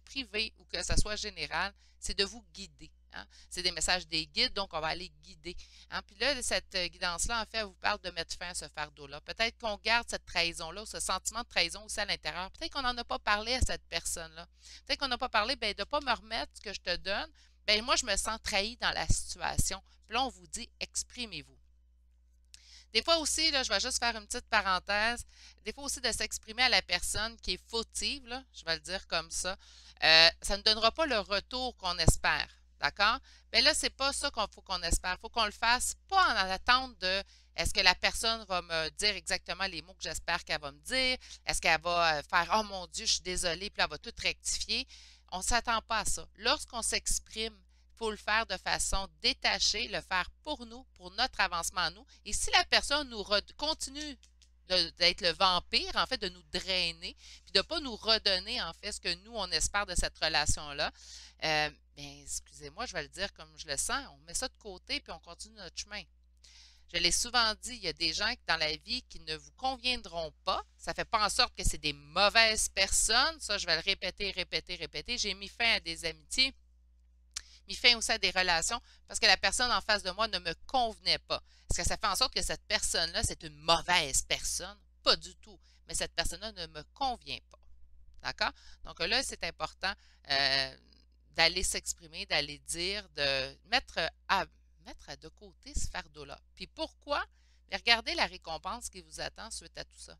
privé ou que ça soit général, c'est de vous guider. Hein? C'est des messages des guides, donc on va aller guider. Hein? Puis là, cette guidance-là, en fait, elle vous parle de mettre fin à ce fardeau-là. Peut-être qu'on garde cette trahison-là, ce sentiment de trahison aussi à l'intérieur. Peut-être qu'on n'en a pas parlé à cette personne-là. Peut-être qu'on n'a pas parlé de ne pas me remettre ce que je te donne. Bien, moi, je me sens trahi dans la situation. Puis là, on vous dit, exprimez-vous. Des fois aussi, là, je vais juste faire une petite parenthèse, des fois aussi de s'exprimer à la personne qui est fautive, là, je vais le dire comme ça ne donnera pas le retour qu'on espère. D'accord? Mais là, c'est pas ça qu'il faut qu'on espère. Il faut qu'on le fasse pas en attente de est-ce que la personne va me dire exactement les mots que j'espère qu'elle va me dire? Est-ce qu'elle va faire oh mon Dieu, je suis désolée, puis elle va tout rectifier? On ne s'attend pas à ça. Lorsqu'on s'exprime, il faut le faire de façon détachée, le faire pour nous, pour notre avancement à nous. Et si la personne continue d'être le vampire, en fait, de nous drainer, puis de ne pas nous redonner, en fait, ce que nous, on espère de cette relation-là. Bien, excusez-moi, je vais le dire comme je le sens, on met ça de côté, puis on continue notre chemin. Je l'ai souvent dit, il y a des gens dans la vie qui ne vous conviendront pas. Ça ne fait pas en sorte que c'est des mauvaises personnes. Ça, je vais le répéter, répéter, répéter. J'ai mis fin à des amitiés, mis fin aussi à des relations parce que la personne en face de moi ne me convenait pas. Est-ce que ça fait en sorte que cette personne-là, c'est une mauvaise personne? Pas du tout. Mais cette personne-là ne me convient pas. D'accord? Donc là, c'est important euh, d'aller s'exprimer, d'aller dire, de mettre de côté ce fardeau-là. Puis pourquoi? Mais regardez la récompense qui vous attend suite à tout ça.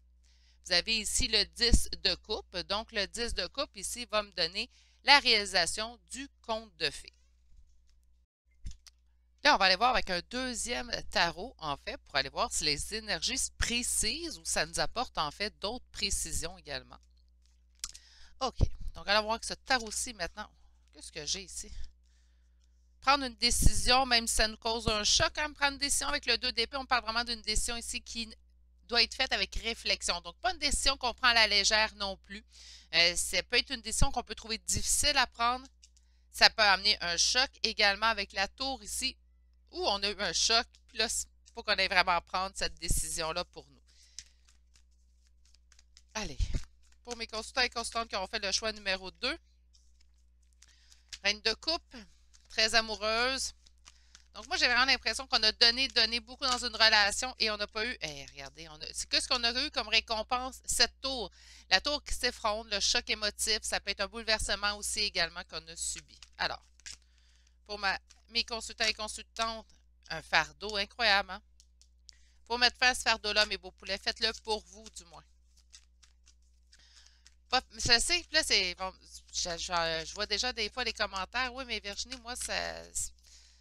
Vous avez ici le 10 de coupe. Donc, le 10 de coupe ici va me donner la réalisation du conte de fées. Là, on va aller voir avec un deuxième tarot, en fait, pour aller voir si les énergies se précisent ou ça nous apporte, en fait, d'autres précisions également. OK. Donc, allons voir avec ce tarot-ci maintenant. Qu'est-ce que j'ai ici? Prendre une décision, même si ça nous cause un choc, hein, prendre une décision avec le 2 d'épée, on parle vraiment d'une décision ici qui doit être faite avec réflexion. Donc, pas une décision qu'on prend à la légère non plus. Ça peut être une décision qu'on peut trouver difficile à prendre. Ça peut amener un choc également avec la tour ici, où on a eu un choc. Puis là, il faut qu'on aille vraiment prendre cette décision-là pour nous. Allez, pour mes consultants et consultantes qui ont fait le choix numéro 2, Reine de coupe, très amoureuse. Donc, moi, j'ai vraiment l'impression qu'on a donné beaucoup dans une relation et on n'a pas eu. Regardez, c'est que ce qu'on a eu comme récompense, cette tour. La tour qui s'effronte, le choc émotif, ça peut être un bouleversement aussi également qu'on a subi. Alors, pour mes consultants et consultantes, un fardeau incroyable, hein? Pour mettre fin à ce fardeau-là, mes beaux poulets, faites-le pour vous, du moins. Je sais, là, c'est. Bon, je vois déjà des fois les commentaires. Oui, mais Virginie, moi, je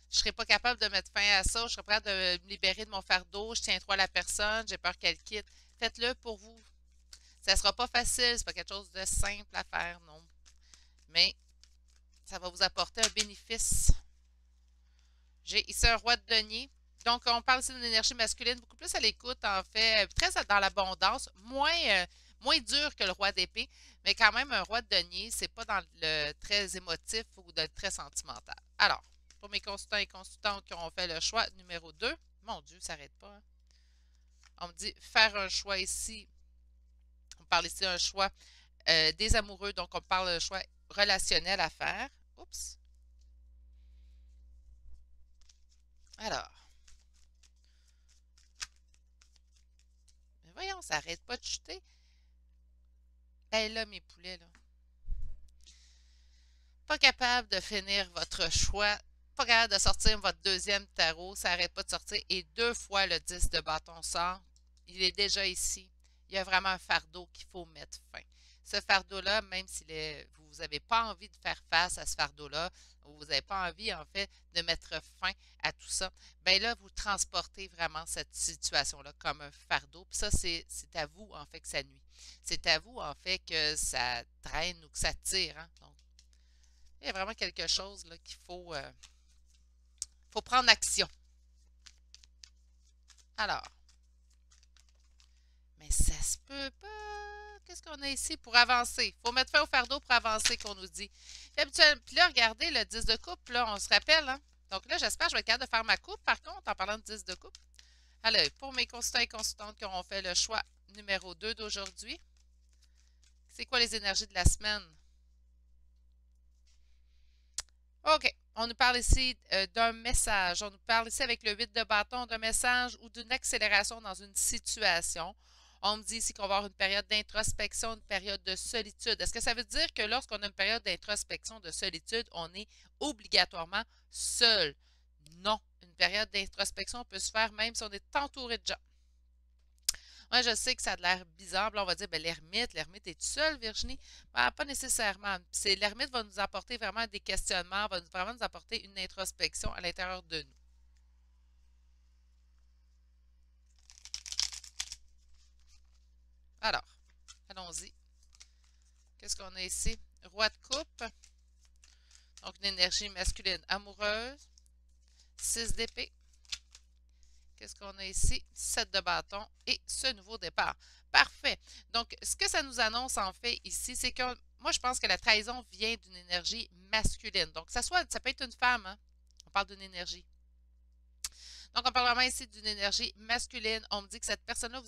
serais pas capable de mettre fin à ça. Je serais prête de me libérer de mon fardeau. Je tiens trop à la personne. J'ai peur qu'elle quitte. Faites-le pour vous. Ça sera pas facile. C'est pas quelque chose de simple à faire, non. Mais ça va vous apporter un bénéfice. J'ai ici un roi de denier. Donc, on parle ici d'une énergie masculine, beaucoup plus à l'écoute, en fait, très dans l'abondance, moins dur que le roi d'épée, mais quand même un roi de denier, c'est pas dans le très émotif ou de très sentimental. Alors, pour mes consultants et consultantes qui ont fait le choix numéro 2, mon Dieu, ça n'arrête pas, hein? On me dit faire un choix ici. On parle ici d'un choix des amoureux, donc on parle d'un choix relationnel à faire. Oups. Alors. Mais voyons, ça n'arrête pas de chuter. Ben là, mes poulets, là. Pas capable de finir votre choix. Pas capable de sortir votre deuxième tarot. Ça n'arrête pas de sortir. Et 2 fois le 10 de bâton sort. Il est déjà ici. Il y a vraiment un fardeau qu'il faut mettre fin. Ce fardeau-là, même si vous n'avez pas envie de faire face à ce fardeau-là, ou vous n'avez pas envie, en fait, de mettre fin à tout ça, bien là, vous transportez vraiment cette situation-là comme un fardeau. Puis ça, c'est à vous, en fait, que ça nuit. C'est à vous, en fait, que ça traîne ou que ça tire. Hein? Donc, il y a vraiment quelque chose là qu'il faut prendre action. Alors, mais ça se peut pas. Qu'est-ce qu'on a ici pour avancer? Il faut mettre fin au fardeau pour avancer, qu'on nous dit. Puis là, regardez, le 10 de coupe, là, on se rappelle, hein? Donc là, j'espère que je vais être capable de faire ma coupe, par contre, en parlant de 10 de coupe. Alors, pour mes consultants et consultantes qui auront fait le choix numéro 2 d'aujourd'hui, c'est quoi les énergies de la semaine? OK. On nous parle ici d'un message. On nous parle ici avec le 8 de bâton d'un message ou d'une accélération dans une situation. On me dit ici qu'on va avoir une période d'introspection, une période de solitude. Est-ce que ça veut dire que lorsqu'on a une période d'introspection, de solitude, on est obligatoirement seul? Non. Une période d'introspection peut se faire même si on est entouré de gens. Moi, je sais que ça a l'air bizarre. Là, on va dire, ben, l'ermite est seul, Virginie? Ben, pas nécessairement. L'ermite va nous apporter vraiment des questionnements, va vraiment nous apporter une introspection à l'intérieur de nous. Alors, allons-y. Qu'est-ce qu'on a ici? Roi de coupe. Donc, une énergie masculine amoureuse. 6 d'épée. Qu'est-ce qu'on a ici? 7 de bâton et ce nouveau départ. Parfait. Donc, ce que ça nous annonce en fait ici, c'est que moi, je pense que la trahison vient d'une énergie masculine. Donc, ça peut être une femme, hein? On parle d'une énergie. Donc, on parle vraiment ici d'une énergie masculine. On me dit que cette personne-là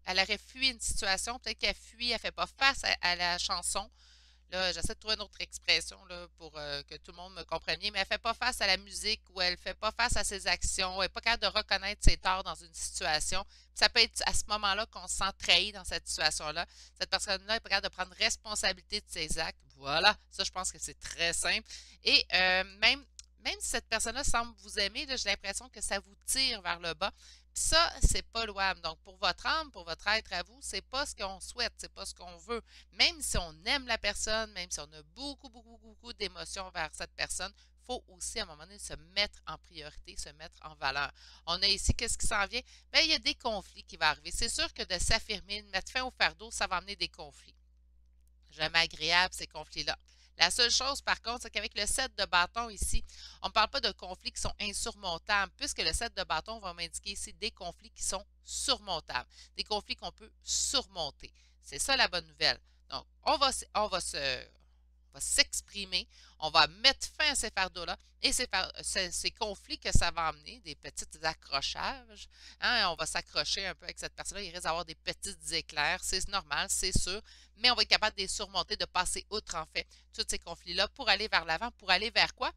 elle aurait fui une situation. Peut-être qu'elle fuit, elle ne fait pas face à la chanson. Là, j'essaie de trouver une autre expression là, pour que tout le monde me comprenne bien, mais elle ne fait pas face à la musique ou elle ne fait pas face à ses actions, elle n'est pas capable de reconnaître ses torts dans une situation. Ça peut être à ce moment-là qu'on se sent trahi dans cette situation-là. Cette personne-là est pas capable de prendre responsabilité de ses actes. Voilà, ça je pense que c'est très simple. Et même si cette personne-là semble vous aimer, j'ai l'impression que ça vous tire vers le bas. Puis ça, c'est pas louable. Donc, pour votre âme, pour votre être à vous, c'est pas ce qu'on souhaite, c'est pas ce qu'on veut. Même si on aime la personne, même si on a beaucoup, beaucoup, beaucoup d'émotions vers cette personne, il faut aussi, à un moment donné, se mettre en priorité, se mettre en valeur. On a ici, qu'est-ce qui s'en vient? Bien, il y a des conflits qui vont arriver. C'est sûr que de s'affirmer, de mettre fin au fardeau, ça va amener des conflits. Jamais agréable, ces conflits-là. La seule chose, par contre, c'est qu'avec le 7 de bâton ici, on ne parle pas de conflits qui sont insurmontables, puisque le 7 de bâton va m'indiquer ici des conflits qui sont surmontables, des conflits qu'on peut surmonter. C'est ça la bonne nouvelle. Donc, on va s'exprimer, on va mettre fin à ces fardeaux-là et ces conflits que ça va amener, des petits accrochages. Hein, on va s'accrocher un peu avec cette personne-là, il risque d'avoir des petits éclairs, c'est normal, c'est sûr, mais on va être capable de les surmonter, de passer outre en fait tous ces conflits-là pour aller vers l'avant, pour aller vers quoi?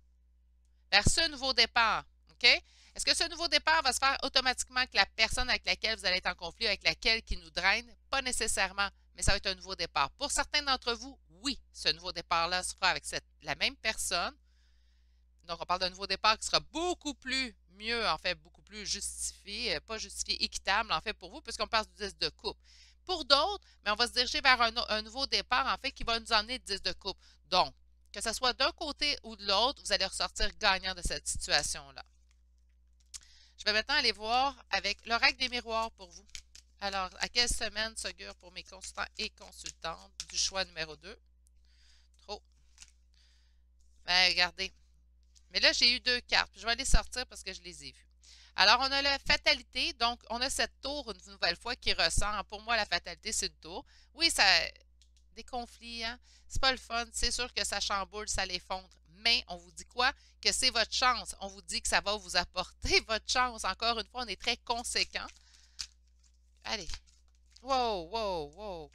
Vers ce nouveau départ. OK? Est-ce que ce nouveau départ va se faire automatiquement avec la personne avec laquelle vous allez être en conflit, avec laquelle qui nous draine? Pas nécessairement, mais ça va être un nouveau départ. Pour certains d'entre vous, oui, ce nouveau départ-là se fera avec la même personne. Donc, on parle d'un nouveau départ qui sera beaucoup plus mieux, en fait, beaucoup plus justifié, pas justifié, équitable, en fait, pour vous, puisqu'on passe du 10 de coupe. Pour d'autres, mais on va se diriger vers un nouveau départ, en fait, qui va nous emmener 10 de coupe. Donc, que ce soit d'un côté ou de l'autre, vous allez ressortir gagnant de cette situation-là. Je vais maintenant aller voir avec l'oracle des miroirs pour vous. Alors, à quelle semaine s'augure pour mes consultants et consultantes du choix numéro 2? Trop. Ben, regardez. Mais là, j'ai eu 2 cartes. Je vais les sortir parce que je les ai vues. Alors, on a la fatalité. Donc, on a cette tour une nouvelle fois qui ressort. Pour moi, la fatalité, c'est une tour. Oui, ça, des conflits, hein? C'est pas le fun. C'est sûr que ça chamboule, ça l'effondre. Mais on vous dit quoi? Que c'est votre chance. On vous dit que ça va vous apporter votre chance. Encore une fois, on est très conséquent. Allez. Wow, wow, wow.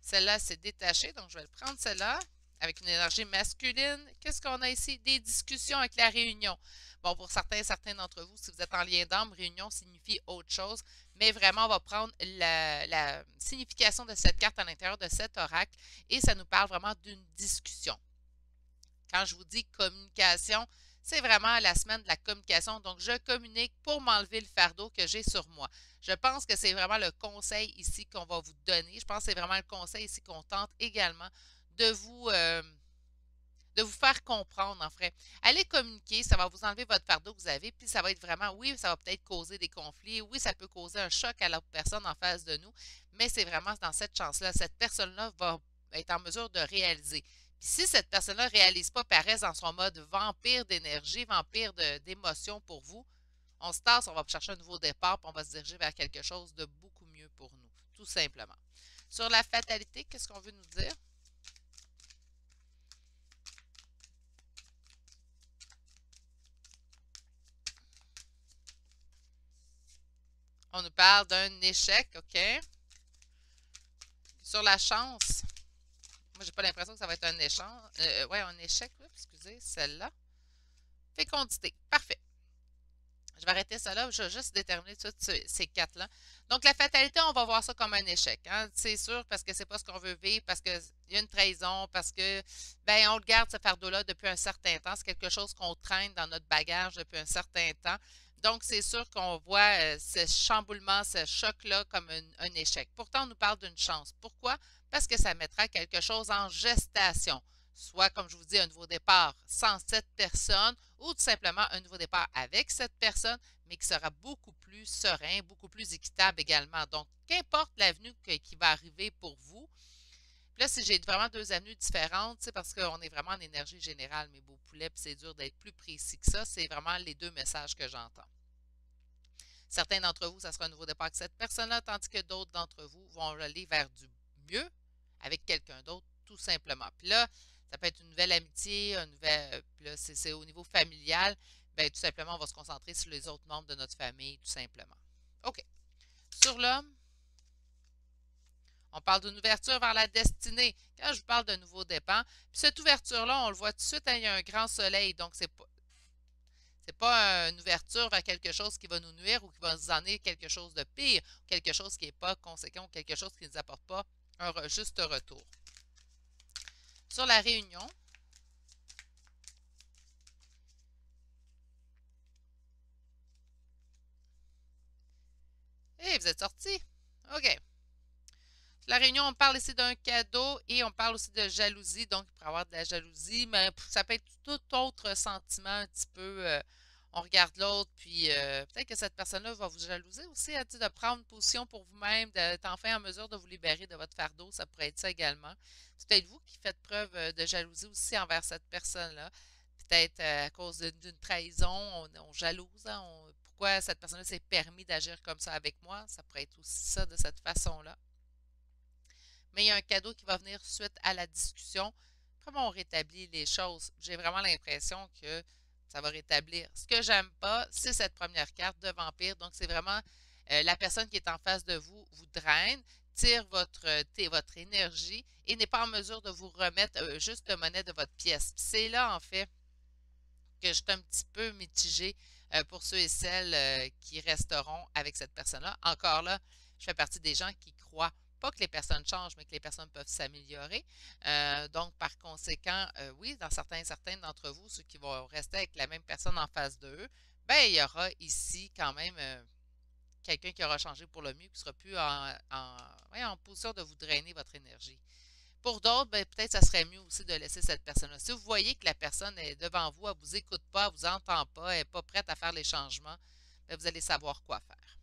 Celle-là, c'est détaché. Donc, je vais le prendre, celle-là, avec une énergie masculine. Qu'est-ce qu'on a ici? Des discussions avec la réunion. Bon, pour certains d'entre vous, si vous êtes en lien d'âme, réunion signifie autre chose. Mais vraiment, on va prendre la signification de cette carte à l'intérieur de cet oracle et ça nous parle vraiment d'une discussion. Quand je vous dis communication, c'est vraiment la semaine de la communication. Donc, je communique pour m'enlever le fardeau que j'ai sur moi. Je pense que c'est vraiment le conseil ici qu'on va vous donner. Je pense que c'est vraiment le conseil ici qu'on tente également de vous faire comprendre, en fait. Allez communiquer, ça va vous enlever votre fardeau que vous avez, puis ça va être vraiment, oui, ça va peut-être causer des conflits, oui, ça peut causer un choc à l'autre personne en face de nous, mais c'est vraiment dans cette chance-là, cette personne-là va être en mesure de réaliser. Puis si cette personne-là ne réalise pas, puis elle reste dans son mode vampire d'énergie, vampire d'émotion pour vous, on se tasse, on va chercher un nouveau départ, puis on va se diriger vers quelque chose de beaucoup mieux pour nous, tout simplement. Sur la fatalité, qu'est-ce qu'on veut nous dire? On nous parle d'un échec, OK? Sur la chance, moi, j'ai pas l'impression que ça va être un échange. Ouais, un échec, là, excusez, celle-là. Fécondité, parfait. Je vais arrêter ça là, je vais juste déterminer toutes ces quatre-là. Donc, la fatalité, on va voir ça comme un échec. Hein? C'est sûr, parce que c'est pas ce qu'on veut vivre, parce qu'il y a une trahison, parce que, ben, on le garde, ce fardeau-là, depuis un certain temps. C'est quelque chose qu'on traîne dans notre bagage depuis un certain temps. Donc, c'est sûr qu'on voit ce chamboulement, ce choc-là comme un échec. Pourtant, on nous parle d'une chance. Pourquoi? Parce que ça mettra quelque chose en gestation. Soit, comme je vous dis, un nouveau départ sans cette personne ou tout simplement un nouveau départ avec cette personne, mais qui sera beaucoup plus serein, beaucoup plus équitable également. Donc, qu'importe l'avenue qui va arriver pour vous, puis Là, si j'ai vraiment deux avenues différentes, c'est parce qu'on est vraiment en énergie générale, mes beaux poulets, puis c'est dur d'être plus précis que ça. C'est vraiment les deux messages que j'entends. Certains d'entre vous, ça sera un nouveau départ avec cette personne-là, tandis que d'autres d'entre vous vont aller vers du mieux avec quelqu'un d'autre, tout simplement. Puis là, ça peut être une nouvelle amitié, un nouvel, puis là, c'est au niveau familial. Bien, tout simplement, on va se concentrer sur les autres membres de notre famille, tout simplement. OK. Sur l'homme, on parle d'une ouverture vers la destinée. Quand je vous parle de nouveau départ, puis cette ouverture-là, on le voit tout de suite, hein, il y a un grand soleil, donc c'est pas une ouverture vers quelque chose qui va nous nuire ou qui va nous emmener quelque chose de pire, quelque chose qui n'est pas conséquent ou quelque chose qui ne nous apporte pas un juste retour. Sur la réunion, et vous êtes sortis. OK. La réunion, on parle ici d'un cadeau et on parle aussi de jalousie. Donc, il pourrait y avoir de la jalousie, mais ça peut être tout autre sentiment un petit peu. On regarde l'autre, puis peut-être que cette personne-là va vous jalouser aussi, hein, de prendre position pour vous-même, d'être enfin en mesure de vous libérer de votre fardeau. Ça pourrait être ça également. C'est peut-être vous qui faites preuve de jalousie aussi envers cette personne-là. Peut-être à cause d'une trahison, on jalouse. Hein, pourquoi cette personne-là s'est permis d'agir comme ça avec moi? Ça pourrait être aussi ça de cette façon-là. Mais il y a un cadeau qui va venir suite à la discussion. Comment on rétablit les choses? J'ai vraiment l'impression que ça va rétablir. Ce que j'aime pas, c'est cette première carte de vampire. Donc, c'est vraiment la personne qui est en face de vous vous draine, tire votre énergie et n'est pas en mesure de vous remettre juste de monnaie de votre pièce. C'est là, en fait, que je suis un petit peu mitigée pour ceux et celles qui resteront avec cette personne-là. Encore là, je fais partie des gens qui croient pas que les personnes changent, mais que les personnes peuvent s'améliorer. Donc, par conséquent, oui, dans certains d'entre vous, ceux qui vont rester avec la même personne en face d'eux, ben, il y aura ici quand même quelqu'un qui aura changé pour le mieux, qui sera plus en position de vous drainer votre énergie. Pour d'autres, ben, peut-être ça serait mieux aussi de laisser cette personne-là. Si vous voyez que la personne est devant vous, elle ne vous écoute pas, elle ne vous entend pas, elle n'est pas prête à faire les changements, ben, vous allez savoir quoi faire.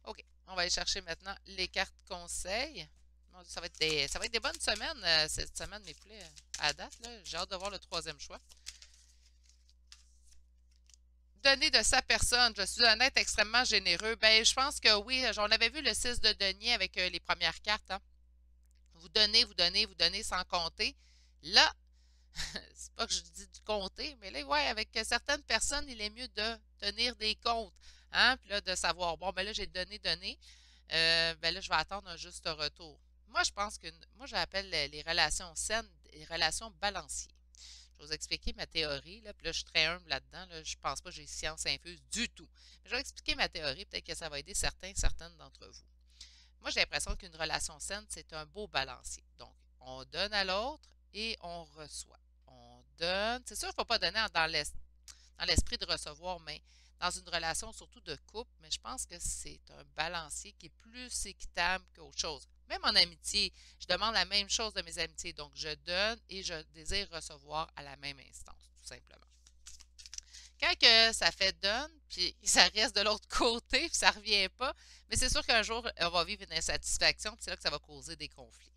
OK, on va aller chercher maintenant les cartes conseils. Mon Dieu, ça va être des bonnes semaines cette semaine, mes poulets, à date. J'ai hâte de voir le troisième choix. Donner de sa personne, je suis un être extrêmement généreux. Ben, je pense que oui, j'en avais vu le 6 de denier avec les premières cartes. Hein. Vous donnez, vous donnez, vous donnez sans compter. Là, c'est pas que je dis du compter, mais là, ouais, avec certaines personnes, il est mieux de tenir des comptes. Hein? Puis là, de savoir, bon, ben là, j'ai donné. Ben là, je vais attendre un juste retour. Moi, je pense que, moi, j'appelle les relations saines des relations balanciées. Je vais vous expliquer ma théorie, là, puis là, je suis très humble là-dedans. Là, je pense pas que j'ai science infuse du tout. Mais je vais expliquer ma théorie, peut-être que ça va aider certaines d'entre vous. Moi, j'ai l'impression qu'une relation saine, c'est un beau balancier. Donc, on donne à l'autre et on reçoit. On donne. C'est sûr qu'il ne faut pas donner dans l'esprit de recevoir, mais dans une relation, surtout de couple, mais je pense que c'est un balancier qui est plus équitable qu'autre chose. Même en amitié, je demande la même chose de mes amitiés. Donc, je donne et je désire recevoir à la même instance, tout simplement. Quand que ça fait donne, puis ça reste de l'autre côté, puis ça ne revient pas, mais c'est sûr qu'un jour, on va vivre une insatisfaction, puis c'est là que ça va causer des conflits.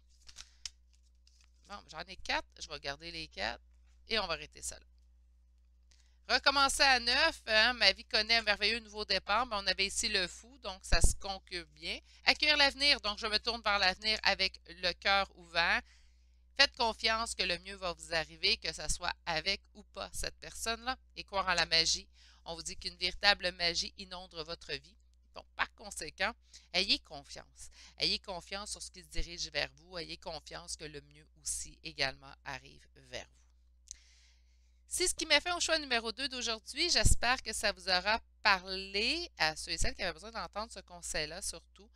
Bon, j'en ai 4, je vais garder les 4, et on va arrêter ça là. Recommencer à 9, hein, ma vie connaît un merveilleux nouveau départ, mais on avait ici le fou, donc ça se concube bien. Accueillir l'avenir, donc je me tourne vers l'avenir avec le cœur ouvert. Faites confiance que le mieux va vous arriver, que ce soit avec ou pas cette personne-là, et croire en la magie. On vous dit qu'une véritable magie inonde votre vie. Donc, par conséquent, ayez confiance. Ayez confiance sur ce qui se dirige vers vous. Ayez confiance que le mieux aussi également arrive vers vous. C'est ce qui m'a fait au choix numéro 2 d'aujourd'hui. J'espère que ça vous aura parlé à ceux et celles qui avaient besoin d'entendre ce conseil-là, surtout.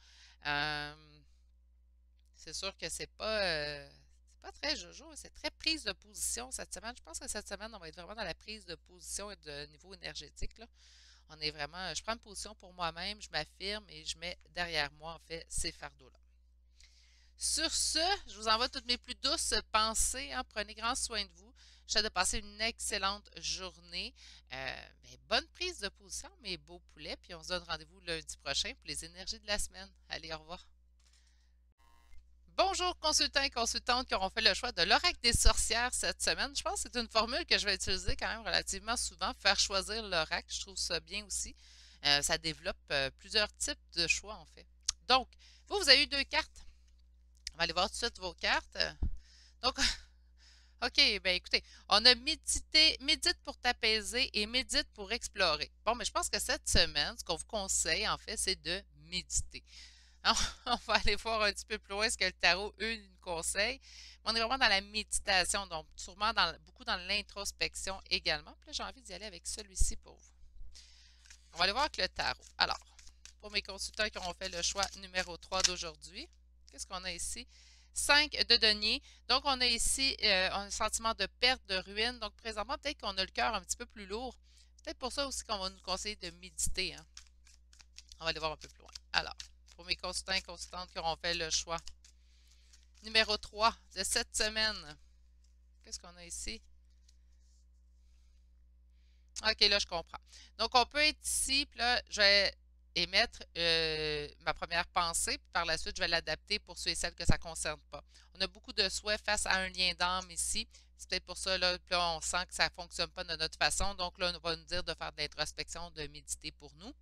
C'est sûr que c'est pas très jojo, c'est très prise de position cette semaine. Je pense que cette semaine, on va être vraiment dans la prise de position et de niveau énergétique, là. On est vraiment, je prends une position pour moi-même, je m'affirme et je mets derrière moi, en fait, ces fardeaux-là. Sur ce, je vous envoie toutes mes plus douces pensées. Hein. Prenez grand soin de vous. Je souhaite de passer une excellente journée. Bonne prise de position, mes beaux poulets. Puis on se donne rendez-vous lundi prochain pour les énergies de la semaine. Allez, au revoir. Bonjour consultants et consultantes qui auront fait le choix de l'oracle des sorcières cette semaine. Je pense que c'est une formule que je vais utiliser quand même relativement souvent, faire choisir l'oracle. Je trouve ça bien aussi. Ça développe plusieurs types de choix en fait. Donc, vous avez eu deux cartes. On va aller voir tout de suite vos cartes. Donc, OK, ben écoutez, on a médite pour t'apaiser et médite pour explorer. Bon, mais je pense que cette semaine, ce qu'on vous conseille en fait, c'est de méditer. Alors, on va aller voir un petit peu plus loin ce que le tarot, eux, nous conseille. On est vraiment dans la méditation, donc sûrement beaucoup dans l'introspection également. Puis là, j'ai envie d'y aller avec celui-ci pour vous. On va aller voir avec le tarot. Alors, pour mes consultants qui auront fait le choix numéro 3 d'aujourd'hui, qu'est-ce qu'on a ici? 5 de denier. Donc, on a ici un sentiment de perte, de ruine. Donc, présentement, peut-être qu'on a le cœur un petit peu plus lourd. C'est peut-être pour ça aussi qu'on va nous conseiller de méditer. Hein. On va aller voir un peu plus loin. Alors, pour mes consultants et consultantes qui auront fait le choix. Numéro 3 de cette semaine. Qu'est-ce qu'on a ici? OK, là, je comprends. Donc, on peut être ici, puis là, je vais émettre ma première pensée, puis par la suite, je vais l'adapter pour ceux et celles que ça ne concerne pas. On a beaucoup de souhaits face à un lien d'âme ici. C'est peut-être pour ça, là, on sent que ça ne fonctionne pas de notre façon. Donc, là, on va nous dire de faire de l'introspection, de méditer pour nous.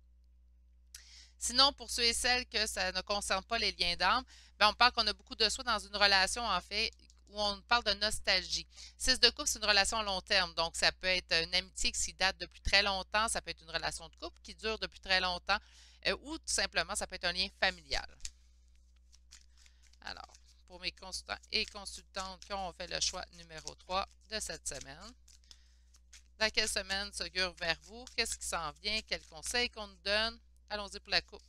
Sinon, pour ceux et celles que ça ne concerne pas les liens d'âme, ben on parle qu'on a beaucoup de souhaits dans une relation, en fait, où on parle de nostalgie. 6 de couple, c'est une relation à long terme. Donc, ça peut être une amitié qui date depuis très longtemps, ça peut être une relation de couple qui dure depuis très longtemps, ou tout simplement, ça peut être un lien familial. Alors, pour mes consultants et consultantes qui ont fait le choix numéro 3 de cette semaine, dans quelle semaine s'augure vers vous? Qu'est-ce qui s'en vient? Quels conseils qu'on nous donne? Allons-y pour la coupe.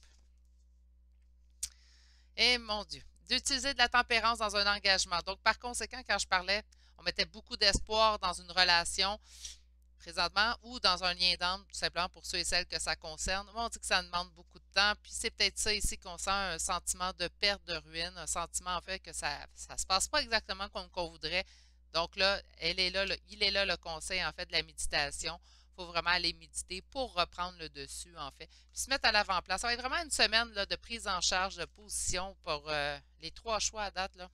Et mon Dieu, d'utiliser de la tempérance dans un engagement. Donc, par conséquent, quand je parlais, on mettait beaucoup d'espoir dans une relation présentement ou dans un lien d'âme, tout simplement pour ceux et celles que ça concerne. Moi, on dit que ça demande beaucoup de temps. Puis c'est peut-être ça ici qu'on sent un sentiment de perte, de ruine, un sentiment en fait que ça ne se passe pas exactement comme qu'on voudrait. Donc là, il est là le conseil en fait de la méditation. Il faut vraiment aller méditer pour reprendre le dessus en fait. Puis se mettre à l'avant-plan. Ça va être vraiment une semaine là, de prise en charge de position pour les 3 choix à date. Là.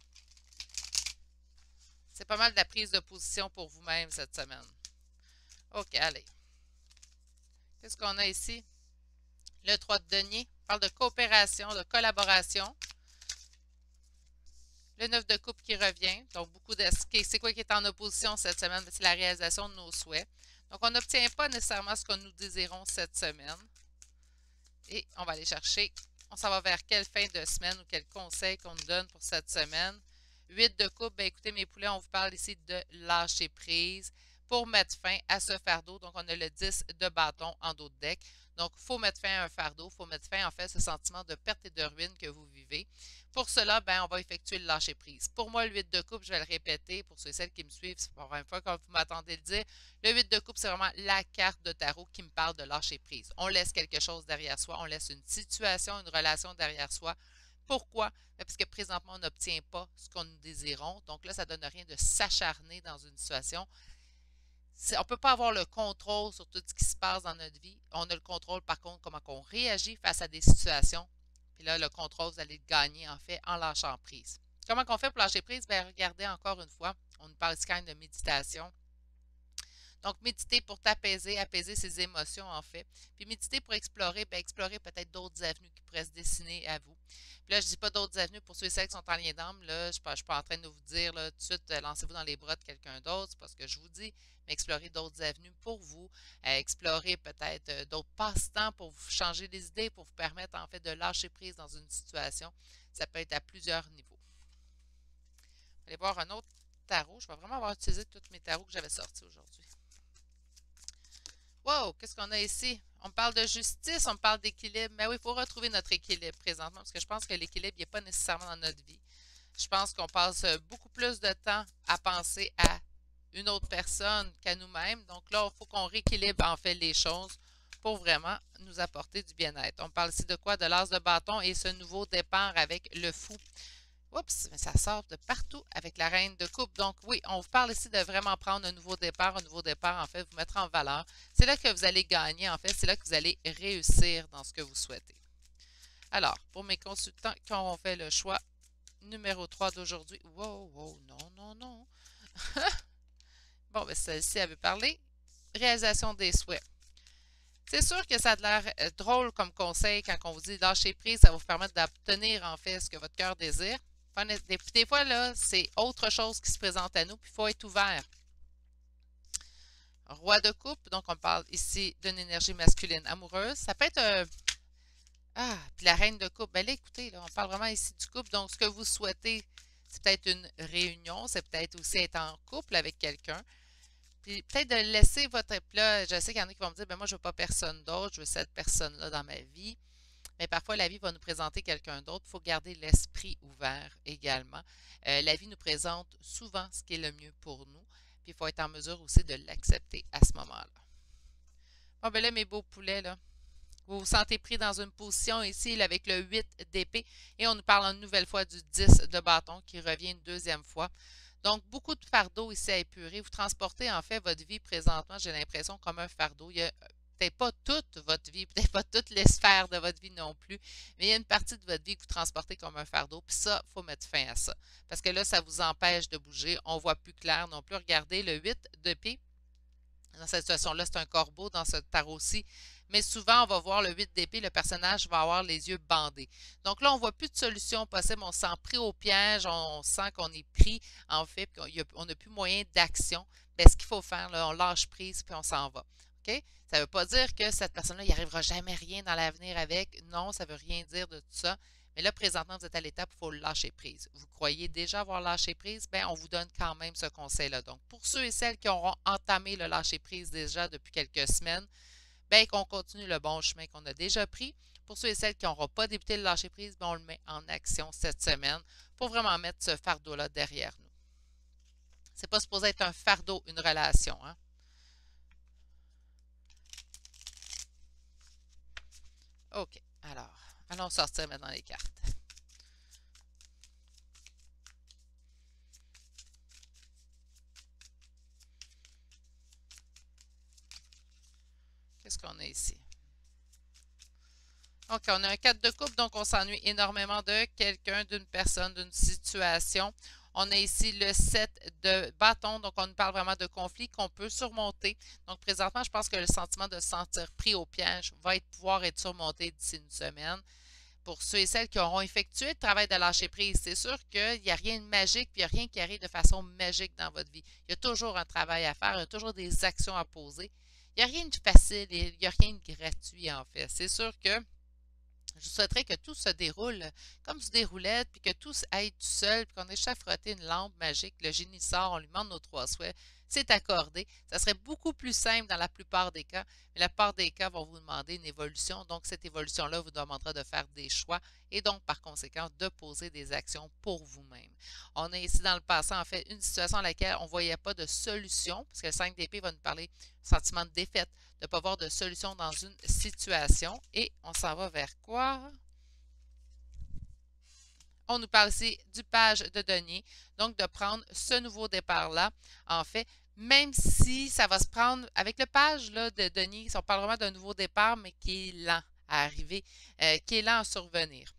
C'est pas mal de la prise de position pour vous-même cette semaine. OK, allez. Qu'est-ce qu'on a ici? Le 3 de denier. On parle de coopération, de collaboration. Le 9 de coupe qui revient. Donc, beaucoup de... C'est quoi qui est en opposition cette semaine? C'est la réalisation de nos souhaits. Donc, on n'obtient pas nécessairement ce que nous désirons cette semaine. Et on va aller chercher. On s'en va vers quelle fin de semaine ou quel conseil qu'on nous donne pour cette semaine. 8 de coupe. Ben, écoutez, mes poulets, on vous parle ici de lâcher prise pour mettre fin à ce fardeau. Donc, on a le 10 de bâton en dos de deck. Donc, il faut mettre fin à un fardeau. Il faut mettre fin, en fait, à ce sentiment de perte et de ruine que vous vivez. Pour cela, ben, on va effectuer le lâcher prise. Pour moi, le 8 de coupe, je vais le répéter pour ceux et celles qui me suivent, c'est pas la première fois que vous m'attendez le dire. Le 8 de coupe, c'est vraiment la carte de tarot qui me parle de lâcher prise. On laisse quelque chose derrière soi, on laisse une situation, une relation derrière soi. Pourquoi? Parce que présentement, on n'obtient pas ce qu'on nous désirons. Donc là, ça ne donne rien de s'acharner dans une situation. On ne peut pas avoir le contrôle sur tout ce qui se passe dans notre vie. On a le contrôle, par contre, comment on réagit face à des situations. Puis là, le contrôle, vous allez le gagner, en fait, en lâchant prise. Comment on fait pour lâcher prise? Bien, regardez encore une fois. On nous parle ici quand même de méditation. Donc, méditer pour t'apaiser, apaiser ses émotions, en fait. Puis méditer pour explorer, bien, explorer peut-être d'autres avenues qui pourraient se dessiner à vous. Puis là, je ne dis pas d'autres avenues pour ceux et celles qui sont en lien d'âme. Là, je ne suis pas en train de vous dire là, tout de suite, lancez-vous dans les bras de quelqu'un d'autre, c'est pas ce que je vous dis, mais explorer d'autres avenues pour vous, explorer peut-être d'autres passe-temps pour vous changer les idées, pour vous permettre en fait de lâcher prise dans une situation. Ça peut être à plusieurs niveaux. Allez voir un autre tarot. Je vais vraiment avoir utilisé tous mes tarots que j'avais sortis aujourd'hui. Wow, qu'est-ce qu'on a ici? On parle de justice, on parle d'équilibre. Mais oui, il faut retrouver notre équilibre présentement parce que je pense que l'équilibre n'est pas nécessairement dans notre vie. Je pense qu'on passe beaucoup plus de temps à penser à une autre personne qu'à nous-mêmes. Donc là, il faut qu'on rééquilibre en fait les choses pour vraiment nous apporter du bien-être. On parle ici de quoi? De l'as de bâton et ce nouveau départ avec le fou. Oups, mais ça sort de partout avec la reine de coupe. Donc oui, on vous parle ici de vraiment prendre un nouveau départ, en fait, vous mettre en valeur. C'est là que vous allez gagner, en fait, c'est là que vous allez réussir dans ce que vous souhaitez. Alors, pour mes consultants qui ont fait le choix numéro 3 d'aujourd'hui. Wow, wow, non, non, non. Bon, ben celle-ci, elle veut parler. Réalisation des souhaits. C'est sûr que ça a l'air drôle comme conseil quand on vous dit lâcher prise, ça va vous permettre d'obtenir en fait ce que votre cœur désire. Des fois, là, c'est autre chose qui se présente à nous, puis il faut être ouvert. Roi de coupe, donc on parle ici d'une énergie masculine amoureuse. Ça peut être ah, puis la reine de coupe. Ben là, écoutez, là, on parle vraiment ici du couple. Donc, ce que vous souhaitez, c'est peut-être une réunion, c'est peut-être aussi être en couple avec quelqu'un. Puis peut-être de laisser votre... Puis là, je sais qu'il y en a qui vont me dire, ben moi, je veux pas personne d'autre, je veux cette personne-là dans ma vie. Mais parfois, la vie va nous présenter quelqu'un d'autre. Il faut garder l'esprit ouvert également. La vie nous présente souvent ce qui est le mieux pour nous. Puis il faut être en mesure aussi de l'accepter à ce moment-là. Bon, ben là, mes beaux poulets, là, vous vous sentez pris dans une position ici là, avec le 8 d'épée et on nous parle une nouvelle fois du 10 de bâton qui revient une deuxième fois. Donc, beaucoup de fardeaux ici à épurer. Vous transportez en fait votre vie présentement, j'ai l'impression, comme un fardeau. Il y a peut-être pas toute votre vie, peut-être pas toutes les sphères de votre vie non plus, mais il y a une partie de votre vie que vous transportez comme un fardeau. Puis ça, il faut mettre fin à ça. Parce que là, ça vous empêche de bouger. On voit plus clair non plus. Regardez le 8 d'épée. Dans cette situation-là, c'est un corbeau dans ce tarot-ci. Mais souvent, on va voir le 8 d'épée, le personnage va avoir les yeux bandés. Donc là, on ne voit plus de solution possible. On se sent pris au piège, on sent qu'on est pris, en fait, puis on n'a plus moyen d'action. Bien, ce qu'il faut faire, là, on lâche prise, puis on s'en va. OK? Ça ne veut pas dire que cette personne-là, il n'y arrivera jamais rien dans l'avenir avec. Non, ça ne veut rien dire de tout ça. Mais là, présentement, vous êtes à l'étape où il faut lâcher prise. Vous croyez déjà avoir lâché prise? Bien, on vous donne quand même ce conseil-là. Donc, pour ceux et celles qui auront entamé le lâcher prise déjà depuis quelques semaines, bien, qu'on continue le bon chemin qu'on a déjà pris. Pour ceux et celles qui n'auront pas débuté le lâcher prise, bien, on le met en action cette semaine pour vraiment mettre ce fardeau-là derrière nous. C'est pas supposé être un fardeau, une relation, hein? OK. Alors, allons sortir maintenant les cartes. Qu'est-ce qu'on a ici? OK, on a un 4 de coupe, donc on s'ennuie énormément de quelqu'un, d'une personne, d'une situation. On a ici le 7 de bâton, donc on nous parle vraiment de conflits qu'on peut surmonter. Donc présentement, je pense que le sentiment de se sentir pris au piège va pouvoir être surmonté d'ici une semaine. Pour ceux et celles qui auront effectué le travail de lâcher prise, c'est sûr qu'il n'y a rien de magique, puis il n'y a rien qui arrive de façon magique dans votre vie. Il y a toujours un travail à faire, il y a toujours des actions à poser. Il n'y a rien de facile et il n'y a rien de gratuit en fait. C'est sûr que je souhaiterais que tout se déroule comme du déroulette, puis que tout aille tout seul, puis qu'on ait juste à frotter une lampe magique, le génie sort, on lui demande nos 3 souhaits, c'est accordé. Ça serait beaucoup plus simple dans la plupart des cas, mais la plupart des cas vont vous demander une évolution, donc cette évolution-là vous demandera de faire des choix et donc par conséquent de poser des actions pour vous-même. On a ici dans le passé en fait une situation dans laquelle on ne voyait pas de solution, parce que le 5 d'épée va nous parler sentiment de défaite, de ne pas voir de solution dans une situation. Et on s'en va vers quoi? On nous parle ici du page de denier. Donc, de prendre ce nouveau départ-là. En fait, même si ça va se prendre avec le page là, de denier, on parle vraiment d'un nouveau départ, mais qui est lent à arriver, qui est lent à survenir.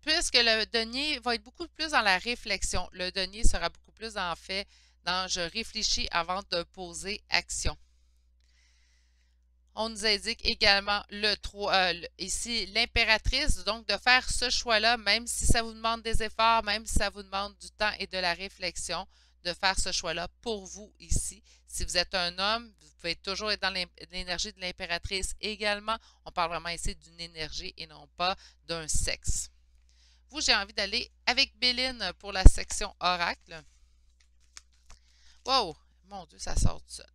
Puisque le denier va être beaucoup plus dans la réflexion. Le denier sera beaucoup plus en fait dans je réfléchis avant de poser action. On nous indique également le 3, ici l'impératrice, donc de faire ce choix-là, même si ça vous demande des efforts, même si ça vous demande du temps et de la réflexion, de faire ce choix-là pour vous ici. Si vous êtes un homme, vous pouvez toujours être dans l'énergie de l'impératrice également. On parle vraiment ici d'une énergie et non pas d'un sexe. Vous, j'ai envie d'aller avec Béline pour la section oracle. Wow! Mon Dieu, ça sort tout seul.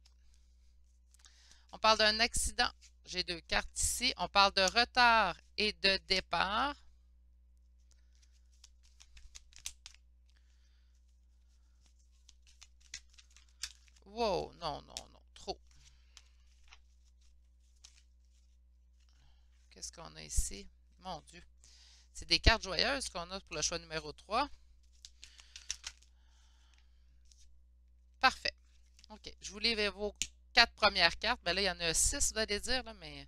On parle d'un accident. J'ai 2 cartes ici. On parle de retard et de départ. Wow, non, non, non, trop. Qu'est-ce qu'on a ici? Mon Dieu. C'est des cartes joyeuses qu'on a pour le choix numéro 3. Parfait. OK. Je vous livre vos 4 premières cartes. Ben là, il y en a 6, vous allez dire, là, mais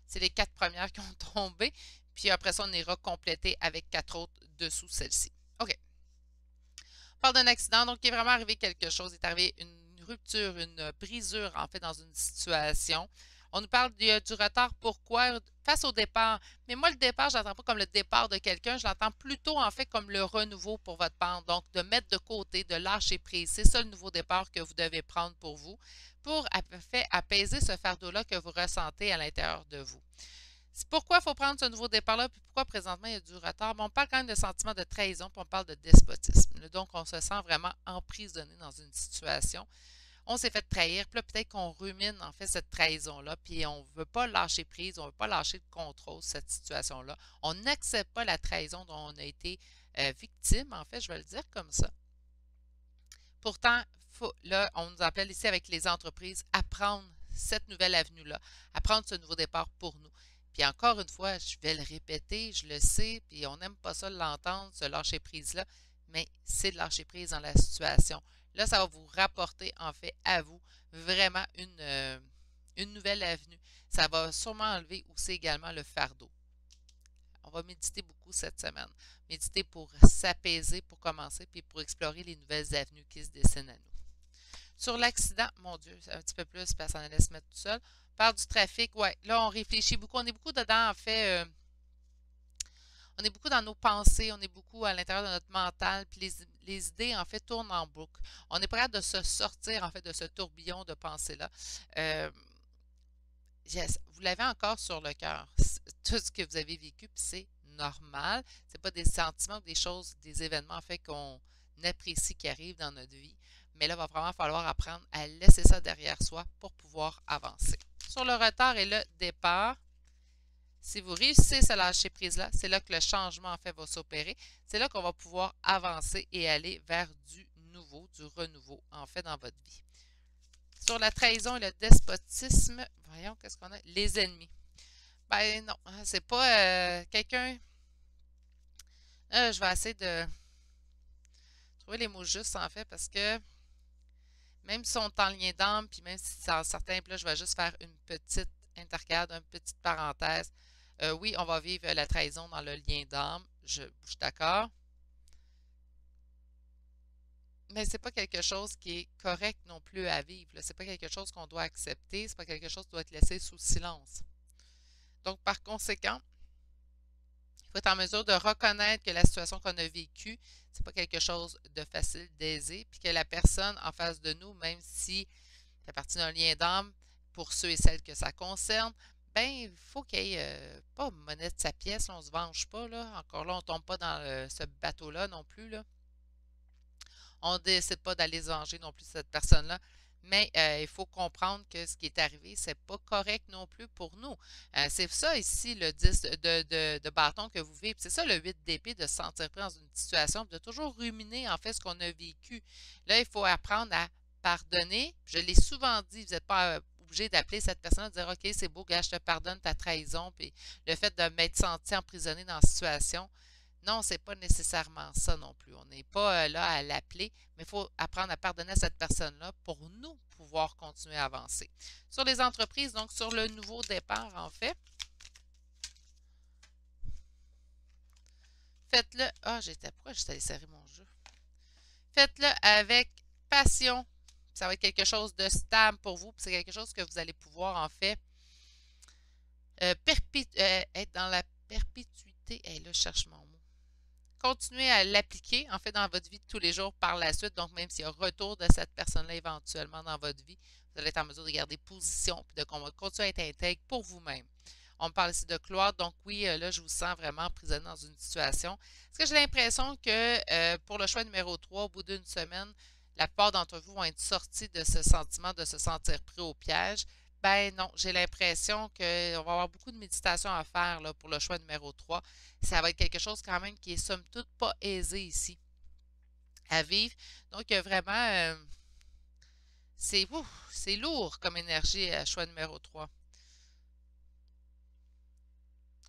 c'est les 4 premières qui ont tombé. Puis après ça, on ira compléter avec 4 autres dessous celle-ci. OK. On parle d'un accident, donc il est vraiment arrivé quelque chose. Il est arrivé une rupture, une brisure, en fait, dans une situation. On nous parle du retard. Pourquoi? Face au départ. Mais moi, le départ, je l'entends pas comme le départ de quelqu'un. Je l'entends plutôt, en fait, comme le renouveau pour votre part. Donc, de mettre de côté, de lâcher prise. C'est ça le nouveau départ que vous devez prendre pour vous, pour, en fait, apaiser ce fardeau-là que vous ressentez à l'intérieur de vous. C'est pourquoi il faut prendre ce nouveau départ-là, puis pourquoi présentement il y a du retard. Bon, on parle quand même de sentiment de trahison, puis on parle de despotisme. Donc, on se sent vraiment emprisonné dans une situation. On s'est fait trahir, puis là, peut-être qu'on rumine en fait cette trahison-là, puis on ne veut pas lâcher prise, on ne veut pas lâcher le contrôle de cette situation-là. On n'accepte pas la trahison dont on a été victime, en fait, je vais le dire comme ça. Pourtant, là, on nous appelle ici avec les entreprises à prendre cette nouvelle avenue-là, à prendre ce nouveau départ pour nous. Puis encore une fois, je vais le répéter, je le sais, puis on n'aime pas ça l'entendre, ce lâcher-prise-là, mais c'est de lâcher prise dans la situation. Là, ça va vous rapporter, en fait, à vous, vraiment une nouvelle avenue. Ça va sûrement enlever aussi également le fardeau. On va méditer beaucoup cette semaine. Méditer pour s'apaiser, pour commencer, puis pour explorer les nouvelles avenues qui se dessinent à nous. Sur l'accident, mon Dieu, c'est un petit peu plus parce qu'on allait se mettre tout seul. On parle du trafic, ouais. Là, on réfléchit beaucoup. On est beaucoup dedans, en fait. On est beaucoup dans nos pensées, on est beaucoup à l'intérieur de notre mental, puis les idées, en fait, tournent en boucle. On est prêt de se sortir, en fait, de ce tourbillon de pensées-là. Vous l'avez encore sur le cœur, tout ce que vous avez vécu, puis c'est normal. Ce n'est pas des sentiments, des choses, des événements, en fait, qu'on apprécie qui arrivent dans notre vie. Mais là, il va vraiment falloir apprendre à laisser ça derrière soi pour pouvoir avancer. Sur le retard et le départ, si vous réussissez à lâcher prise-là, c'est là que le changement, en fait, va s'opérer. C'est là qu'on va pouvoir avancer et aller vers du nouveau, du renouveau, en fait, dans votre vie. Sur la trahison et le despotisme, voyons, qu'est-ce qu'on a? Les ennemis. Ben non, c'est pas quelqu'un. Je vais essayer de trouver les mots justes, en fait, parce que même si on est en lien d'âme, puis même si c'est en certains, là, je vais juste faire une petite intercalade, une petite parenthèse. Oui, on va vivre la trahison dans le lien d'âme. Je suis d'accord. Mais c'est pas quelque chose qui est correct non plus à vivre. C'est pas quelque chose qu'on doit accepter. C'est pas quelque chose qui doit être laissé sous silence. Donc, par conséquent, il faut être en mesure de reconnaître que la situation qu'on a vécue, c'est pas quelque chose de facile, d'aisé, puis que la personne en face de nous, même si ça fait partie d'un lien d'âme, pour ceux et celles que ça concerne, ben, il faut qu'il y ait pas monnaie de sa pièce, on ne se venge pas, là. Encore là, on ne tombe pas dans ce bateau-là non plus, là. On ne décide pas d'aller se venger non plus cette personne-là. Mais il faut comprendre que ce qui est arrivé, c'est pas correct non plus pour nous. C'est ça ici, le 10 de bâton que vous vivez. C'est ça le 8 d'épée, de se sentir pris dans une situation, de toujours ruminer en fait ce qu'on a vécu. Là, il faut apprendre à pardonner. Je l'ai souvent dit, vous n'êtes pas obligé d'appeler cette personne et de dire OK, c'est beau, gars, je te pardonne ta trahison, puis le fait de m'être senti emprisonné dans la situation. Non, c'est pas nécessairement ça non plus. On n'est pas là à l'appeler, mais il faut apprendre à pardonner à cette personne-là pour nous pouvoir continuer à avancer. Sur les entreprises, donc sur le nouveau départ, en fait, faites-le. Ah, pourquoi j'étais allé serrer mon jeu? Faites-le avec passion. Ça va être quelque chose de stable pour vous. C'est quelque chose que vous allez pouvoir, en fait, être dans la perpétuité. Hey, là, je cherche mon mot. Continuez à l'appliquer, en fait, dans votre vie de tous les jours par la suite. Donc, même s'il y a retour de cette personne-là éventuellement dans votre vie, vous allez être en mesure de garder position et de continuer à être intègre pour vous-même. On me parle ici de cloître, donc oui, là, je vous sens vraiment emprisonné dans une situation. Est-ce que j'ai l'impression que pour le choix numéro 3, au bout d'une semaine, la plupart d'entre vous vont être sortis de ce sentiment de se sentir pris au piège? Ben non, j'ai l'impression qu'on va avoir beaucoup de méditation à faire là, pour le choix numéro 3. Ça va être quelque chose quand même qui est somme toute pas aisé ici à vivre. Donc, vraiment, c'est lourd comme énergie à choix numéro 3.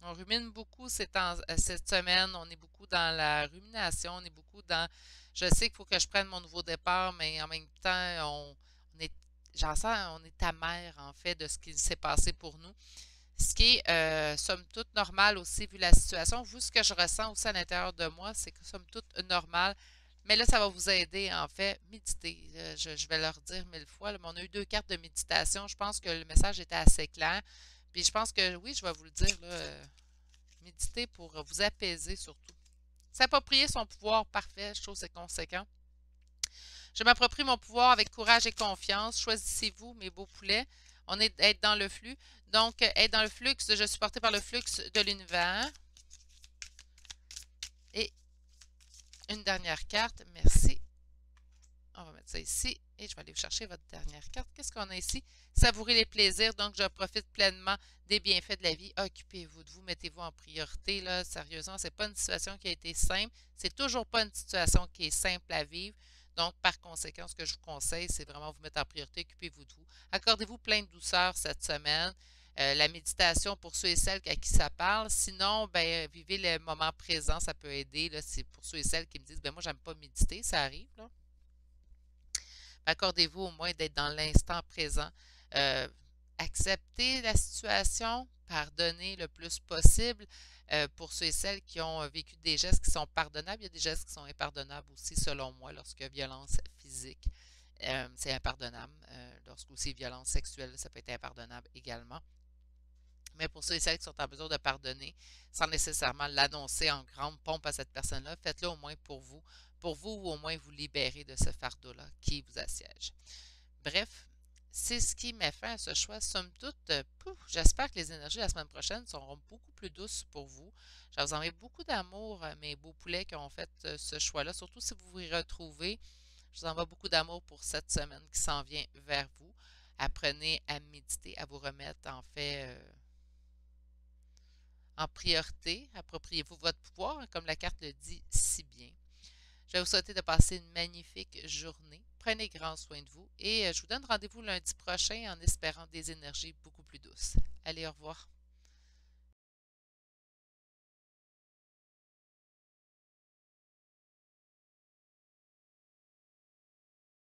On rumine beaucoup cette semaine. On est beaucoup dans la rumination. On est beaucoup dans je sais qu'il faut que je prenne mon nouveau départ, mais en même temps, on est, j'en sens, on est amer en fait de ce qui s'est passé pour nous. Ce qui est, somme toute, normal aussi, vu la situation. Vu ce que je ressens aussi à l'intérieur de moi, c'est que, somme toute, normal. Mais là, ça va vous aider, en fait, méditer. Je vais leur dire 1000 fois, là, mais on a eu 2 cartes de méditation. Je pense que le message était assez clair. Puis je pense que, oui, je vais vous le dire, là, méditer pour vous apaiser surtout. S'approprier son pouvoir, parfait, chose et conséquent. Je m'approprie mon pouvoir avec courage et confiance. Choisissez-vous, mes beaux poulets. On est être dans le flux. Donc, être dans le flux, je suis porté par le flux de l'univers. Et une dernière carte. Merci. On va mettre ça ici. Et je vais aller vous chercher votre dernière carte. Qu'est-ce qu'on a ici? Savourer les plaisirs. Donc, je profite pleinement des bienfaits de la vie. Occupez-vous de vous. Mettez-vous en priorité. Là. Sérieusement, ce n'est pas une situation qui a été simple. C'est toujours pas une situation qui est simple à vivre. Donc, par conséquent, ce que je vous conseille, c'est vraiment vous mettre en priorité. Occupez-vous de vous. Accordez-vous plein de douceur cette semaine. La méditation pour ceux et celles à qui ça parle. Sinon, ben, vivez le moment présent, ça peut aider. C'est pour ceux et celles qui me disent, ben moi, j'aime pas méditer, ça arrive. Là. Accordez-vous au moins d'être dans l'instant présent. Euh, Acceptez la situation, pardonnez le plus possible pour ceux et celles qui ont vécu des gestes qui sont pardonnables. Il y a des gestes qui sont impardonnables aussi, selon moi, lorsque violence physique, c'est impardonnable. Lorsque aussi violence sexuelle, ça peut être impardonnable également. Mais pour ceux et celles qui sont en mesure de pardonner, sans nécessairement l'annoncer en grande pompe à cette personne-là, faites-le au moins pour vous ou au moins vous libérer de ce fardeau-là qui vous assiège. Bref, c'est ce qui met fin à ce choix. Somme toute, j'espère que les énergies la semaine prochaine seront beaucoup plus douces pour vous. Je vous envoie beaucoup d'amour, mes beaux poulets qui ont fait ce choix-là, surtout si vous vous y retrouvez. Je vous envoie beaucoup d'amour pour cette semaine qui s'en vient vers vous. Apprenez à méditer, à vous remettre en fait en priorité. Appropriez-vous votre pouvoir, comme la carte le dit si bien. Je vais vous souhaiter de passer une magnifique journée. Prenez grand soin de vous et je vous donne rendez-vous lundi prochain en espérant des énergies beaucoup plus douces. Allez, au revoir.